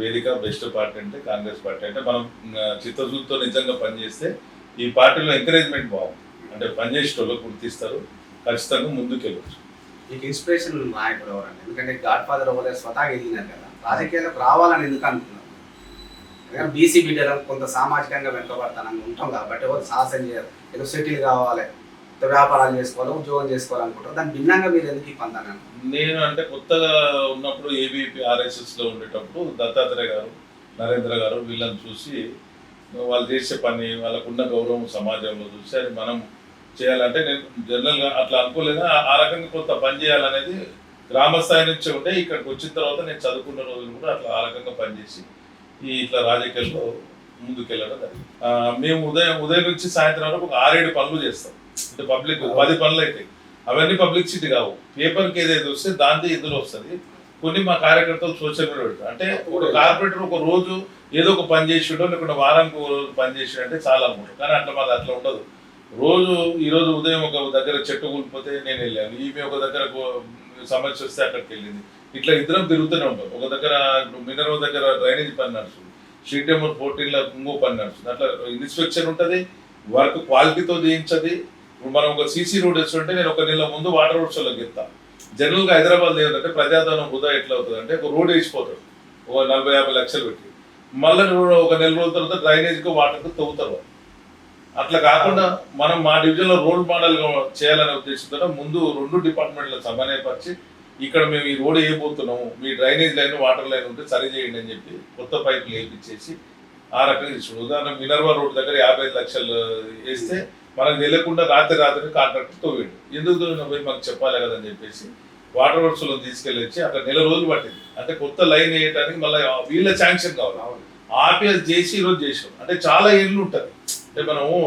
వేదిక, బెస్ట్ పార్టీ అంటే కాంగ్రెస్ పార్టీ. అంటే మనం చిత్తశుద్ధితో నిజంగా పనిచేస్తే ఈ పార్టీలో ఎంకరేజ్మెంట్ బాగుంది, అంటే పనిచేసేటోళ్ళు గుర్తిస్తారు, ఖచ్చితంగా ముందుకు వెళ్ళచ్చు. మీకు ఇన్స్పిరేషన్ నాయకుడు ఎవరండి? ఎందుకంటే గాడ్ ఫాదర్ ఎవరే స్వతహాగా ఎదిగినారు కదా, రాజకీయాలకు రావాలని ఎందుకు అనుకున్నారు? బీసీ బిడ్డలు కొంత సామాజికంగా వెనుకబడతానని ఉంటాం కాబట్టి ఎవరు సాహసం చేయరు, ఏదో సెటిల్ కావాలి, వ్యాపారాలు చేసుకోవాలి, ఉద్యోగం చేసుకోవాలనుకుంటారు. దాని భిన్నంగా మీరు ఎందుకు ఈ పందాను? నేను అంటే కొత్తగా ఉన్నప్పుడు ఏబీపీ ఆర్ఎస్ఎస్లో ఉండేటప్పుడు దత్తాత్రేయ గారు, నరేంద్ర గారు వీళ్ళని చూసి వాళ్ళు చేసే పని, వాళ్ళకున్న గౌరవం సమాజంలో చూసి అది మనం చేయాలంటే నేను జనరల్గా అట్లా అనుకోలేదు. ఆ రకంగా కొంత పని చేయాలనేది గ్రామ స్థాయి నుంచి ఉంటే ఇక్కడికి వచ్చిన తర్వాత నేను చదువుకున్న రోజులు కూడా అట్లా ఆ రకంగా పనిచేసి ఇట్లా రాజకీయాల్లో ముందుకెళ్ళడం జరిగింది. మేము ఉదయం నుంచి సాయంత్రం వరకు ఒక 6-7 పనులు చేస్తాం. అంటే పబ్లిక్ 10 పనులు అయితే అవన్నీ పబ్లిసిటీ కావు, పేపర్కి ఏదైతే వస్తే దాంతో ఇందులో వస్తుంది. కొన్ని మా కార్యకర్తలు సోషల్ మీడియా పెడతారు. అంటే ఒక కార్పొరేటర్ ఒక రోజు ఏదో ఒక పని చేసిండో లేకుంటే వారానికి పని చేసిండు అంటే చాలా అనుకుంటారు, కానీ అట్లా మాది అట్లా ఉండదు. ఈరోజు ఉదయం ఒక దగ్గర చెట్టు కూలిపోతే నేను వెళ్ళాను, ఈమె ఒక దగ్గర సమస్య వస్తే అక్కడికి వెళ్ళింది, ఇట్లా ఇద్దరం తిరుగుతూనే ఉంటాం. ఒక దగ్గర మినరల్ దగ్గర డ్రైనేజ్ పని నడుస్తుంది, స్ట్రీట్ నెంబర్ 14లో ఇంకో పని నడుస్తుంది. అట్లా ఇన్స్పెక్షన్ ఉంటుంది, వర్క్ క్వాలిటీతో చేయించది. ఇప్పుడు మనం ఒక సీసీ రోడ్ వేస్తుంటే నేను 1 నెల ముందు వాటర్ రోడ్స్లోకి వెళ్తాను. జనరల్గా హైదరాబాద్ ఏంటంటే ప్రజాధనం హుదా ఎట్లా అవుతుంది అంటే, ఒక రోడ్ వేసిపోతాడు ఒక 40-50 లక్షలు పెట్టి, మళ్ళీ 1 నెల రోజుల తర్వాత డ్రైనేజ్కి వాటర్కి తవ్వుతారు. అట్లా కాకుండా మనం మా డివిజన్లో రోడ్ మోడల్గా చేయాలనే ఉద్దేశంతో ముందు 2 డిపార్ట్మెంట్ల సమన్వయపరిచి, ఇక్కడ మేము ఈ రోడ్ వేయబోతున్నాము, మీ డ్రైనేజ్ లైన్, వాటర్ లైన్ ఉంటే సరి చేయండి అని చెప్పి కొత్త పైపులు వేయించేసి ఆ రకంగా తీసుకుంటాం. ఉదాహరణ మినర్వా రోడ్ దగ్గర 55 లక్షలు వేస్తే మనకు తెలియకుండా రాత్రి కాంట్రాక్టర్ తవ్వేయండి, ఎందుకు పోయి మాకు చెప్పాలి కదని చెప్పేసి వాటర్ వర్క్స్ లో తీసుకెళ్ళొచ్చి అక్కడ నెల రోజులు పట్టింది. అంటే కొత్త లైన్ వేయడానికి మళ్ళీ వీళ్ళ శాంక్షన్ కావాలి. ఆర్పిఎస్ చేసి ఈరోజు చేసాం. అంటే చాలా ఏళ్ళు ఉంటుంది. అంటే మనము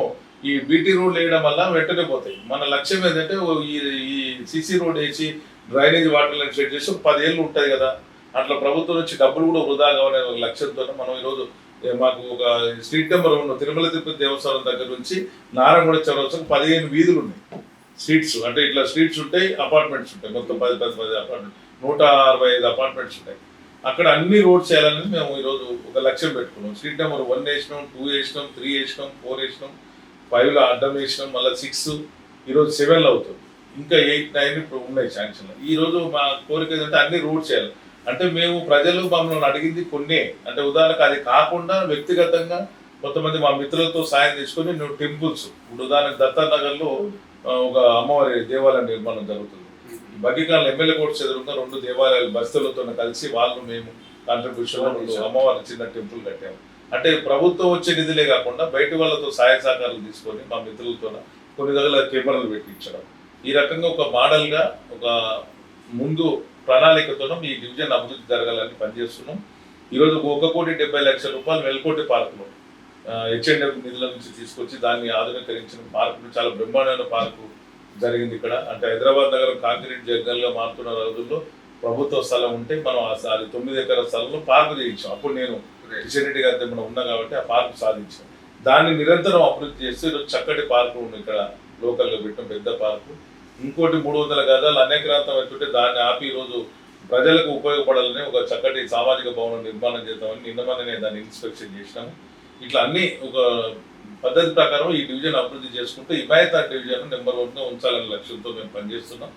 ఈ బీటీ రోడ్ వేయడం వల్ల వెంటనే పోతాయి. మన లక్ష్యం ఏంటంటే ఈ సిసి రోడ్ వేసి డ్రైనేజ్ వాటర్ లైన్ సెట్ చేసి 10 ఏళ్ళు ఉంటుంది కదా. అట్లా ప్రభుత్వం నుంచి డబ్బులు కూడా వృధా కావాలనే ఒక లక్ష్యంతో మనం ఈరోజు మాకు ఒక స్ట్రీట్ నెంబర్ 1 తిరుమల తిరుపతి దేవస్థానం దగ్గర నుంచి నారాయణగూడ చౌరస్తా 15 వీధులు ఉన్నాయి. స్ట్రీట్స్ అంటే ఇట్లా స్ట్రీట్స్ ఉంటాయి, అపార్ట్మెంట్స్ ఉంటాయి. మొత్తం 10 అపార్ట్మెంట్ 165 అపార్ట్మెంట్స్ ఉంటాయి. అక్కడ అన్ని రోడ్స్ చేయాలని మేము ఈరోజు ఒక లక్ష్యం పెట్టుకున్నాం. స్ట్రీట్ నెంబర్ 1 వేసినాం, 2 వేసినాం, 3 వేసినాం, 4 వేసినాం, 5లో అడ్డం వేసినాం, మళ్ళీ 6 ఈరోజు 7లో అవుతుంది. ఇంకా 8, 9 ఇప్పుడు ఉన్నాయి శాంక్షన్లో. ఈరోజు మా కోరిక ఏంటంటే అన్ని రోడ్స్ చేయాలి. అంటే మేము ప్రజలు మమ్మల్ని అడిగింది కొన్ని. అంటే ఉదాహరణకు అది కాకుండా వ్యక్తిగతంగా కొంతమంది మా మిత్రులతో సాయం తీసుకొని నువ్వు టెంపుల్స్ ఇప్పుడు ఉదాహరణకు దత్తానగర్లో ఒక అమ్మవారి దేవాలయం నిర్మాణం జరుగుతుంది. బగ్గికాల ఎమ్మెల్యే కోర్ట్స్ ఎదురుగా 2 దేవాలయాలు బస్తీలతో కలిసి వాళ్ళు మేము కాంట్రిబ్యూషన్ అమ్మవారి చిన్న టెంపుల్ కట్టాము. అంటే ప్రభుత్వం వచ్చే నిధులే కాకుండా బయట వాళ్ళతో సహాయ సహకారాలు తీసుకొని మా మిత్రులతో కొన్ని దగ్గర కెమెరాలు పెట్టించడం, ఈ రకంగా ఒక మోడల్గా ఒక ముందు ప్రణాళికతో ఈ డివిజన్ అభివృద్ధి జరగాలని పనిచేస్తున్నాం. ఈరోజు 1,70,00,000 రూపాయలు వెల్కోటి పార్కులో హెచ్ఎండ్ఎఫ్ నిధుల నుంచి తీసుకొచ్చి దాన్ని ఆధునీకరించిన పార్కు చాలా బ్రహ్మాండమైన పార్కు జరిగింది ఇక్కడ. అంటే హైదరాబాద్ నగరం కాంక్రీట్ జంగల్గా మారుతున్న రోజుల్లో ప్రభుత్వ స్థలం ఉంటే మనం అది 9 ఎకరాల స్థలంలో పార్కు చేయించాం. అప్పుడు నేను కిషన్ రెడ్డి గారితో మనం ఉన్నా కాబట్టి ఆ పార్కు సాధించాం. దాన్ని నిరంతరం అభివృద్ధి చేస్తూ ఈరోజు చక్కటి పార్కు ఉంది ఇక్కడ లోకల్గా పెట్టిన పెద్ద పార్కు. ఇంకోటి 300 గజాలు అనేకరాంతం పెట్టుంటే దాన్ని ఆపి ఈరోజు ప్రజలకు ఉపయోగపడాలని ఒక చక్కటి సామాజిక భవనం నిర్మాణం చేద్దామని నిన్నమనే దాన్ని ఇన్స్పెక్షన్ చేసినాము. ఇట్లా అన్ని ఒక పద్ధతి ప్రకారం ఈ డివిజన్ అభివృద్ధి చేసుకుంటూ హిమాయత్ డివిజన్ నెంబర్ 1గా ఉంచాలనే లక్ష్యంతో మేము పనిచేస్తున్నాం.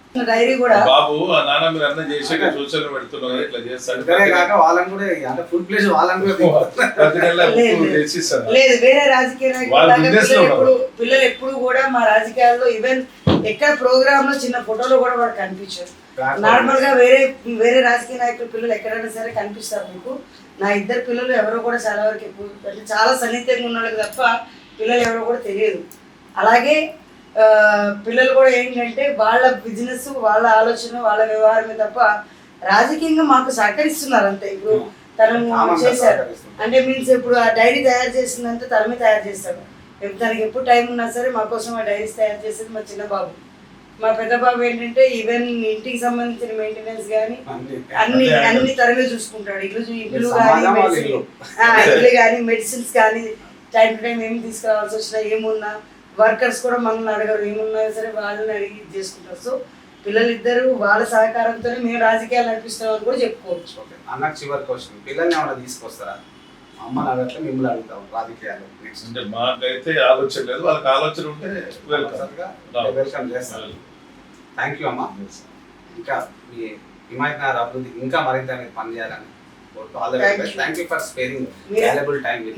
బాబు నాన్న మీరు అన్న చేసి సూచనలు పెడుతున్నాం ఇట్లా చేస్తాను. లేదు వేరే రాజకీయ నాయకులు పిల్లలు ఎప్పుడు కూడా మా రాజకీయాల్లో ఈవెన్ ఎక్కడ ప్రోగ్రామ్ లో చిన్న ఫోటోలో కూడా వాడు కనిపించారు. నార్మల్ గా వేరే రాజకీయ నాయకుల పిల్లలు ఎక్కడైనా సరే కనిపిస్తారు మీకు. నా 2 పిల్లలు ఎవరో కూడా చాలా వరకు ఎక్కువ అంటే చాలా సన్నిహితంగా ఉన్నాడు తప్ప పిల్లలు ఎవరో కూడా తెలియదు. అలాగే పిల్లలు కూడా ఏంటంటే వాళ్ళ బిజినెస్, వాళ్ళ ఆలోచన, వాళ్ళ వ్యవహారమే తప్ప రాజకీయంగా మాకు సహకరిస్తున్నారు అంతే. ఇప్పుడు తను చేశారు అంటే మీన్స్ ఇప్పుడు ఆ డైరీ తయారు చేసిందంటే తనమే తయారు చేస్తాడు. తనకి ఎప్పుడు టైం ఉన్నా సరే మా కోసం ఆ డైరీస్ తయారు చేసేది మా చిన్న బాబు. మా పెద్ద బాబు ఏంటంటే ఈవెన్ ఇంటికి సంబంధించిన మెయింటెనెన్స్ కానీ అన్ని తరమే చూసుకుంటాడు. ఇల్లు కానీ మెడిసిన్స్ కానీ టైం టు టైం ఏమి తీసుకురావాల్సి వచ్చినా ఏమున్నా వర్కర్స్ కూడా మనల్ని అడగరు. ఏమున్నా సరే వాళ్ళని అడిగి చేసుకుంటారు. సో పిల్లలిద్దరూ వాళ్ళ సహకారంతోనే మేము రాజకీయాలు నడిపిస్తున్నామని కూడా చెప్పుకోవచ్చు. అన్నకు చివరి క్వశ్చన్, పిల్లల్ని ఏమైనా తీసుకొస్తారా? అమ్మ నాగట్ల మిమ్మల్ని అడుగుతాం రాజకీయాలు నెక్స్ట్. అంటే మాకైతే ఆలోచన లేదు, వాళ్ళకి ఆలోచన ఉంటే వెల్కమ్ చేస్తారు. థ్యాంక్ యూ అమ్మా. ఇంకా మీ హిమాయత్ నగర్ అభివృద్ధి ఇంకా మరింత పనిచేయాలని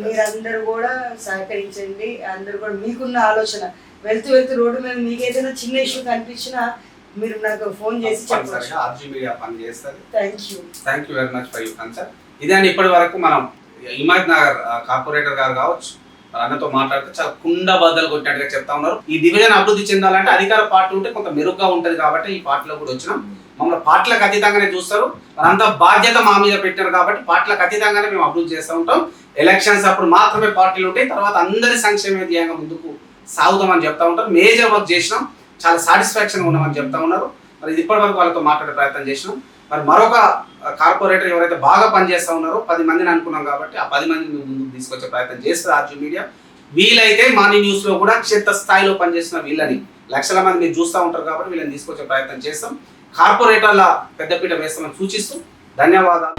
మీరందరూ కూడా సహకరించండి. అందరూ కూడా మీకున్న ఆలోచన వెళ్తూ రోడ్డు మీద మీకు ఏదైనా చిన్న ఇష్యూ కనిపించినా మీరు నాకు ఫోన్ చేసి చెప్పండి. ఆర్జీ మీడియా పని చేస్తారు. Thank you very much for your concern. ఇదే అండి ఇప్పటి వరకు మనం హిమాయత్ నగర్ కార్పొరేటర్ గారు కావచ్చు అన్నతో మాట్లాడితే చాలా కుండ బద్దలు కొట్టినట్టుగా చెప్తా ఉన్నారు. ఈ డివిజన్ అభివృద్ధి చెందాలంటే అధికార పార్టీ ఉంటే కొంత మెరుగ్గా ఉంటుంది కాబట్టి ఈ పార్టీలో కూడా వచ్చినాం. మమ్మల్ని పార్టీలకు అతీతంగానే చూస్తారు. మనంతా బాధ్యత మా మీద పెట్టారు కాబట్టి పార్టీలకు అతీతంగానే మేము అభివృద్ధి చేస్తూ ఉంటాం. ఎలక్షన్స్ అప్పుడు మాత్రమే పార్టీలు ఉంటాయి, తర్వాత అందరి సంక్షేమ ధ్యేయంగా ముందుకు సాగుతామని చెప్తా ఉంటారు. మేజర్ వర్క్ చేసినాం, చాలా సాటిస్ఫాక్షన్ ఉన్నామని చెప్తా ఉన్నారు. మరి ఇప్పటి వరకు వాళ్ళతో మాట్లాడే ప్రయత్నం చేసినాం. మరి మరొక కార్పొరేటర్ ఎవరైతే బాగా పనిచేస్తూ ఉన్నారో 10 మందిని అనుకున్నాం కాబట్టి ఆ 10 మందిని ముందుకు తీసుకొచ్చే ప్రయత్నం చేస్తారు ఆర్జీ మీడియా. వీలైతే మార్నింగ్ న్యూస్ లో కూడా క్షేత్ర స్థాయిలో పనిచేసిన వీళ్ళని లక్షల మంది మీరు చూస్తూ ఉంటారు కాబట్టి వీళ్ళని తీసుకొచ్చే ప్రయత్నం చేస్తాం. కార్పొరేటర్ల పెద్దపీట వేస్తామని సూచిస్తూ ధన్యవాదాలు.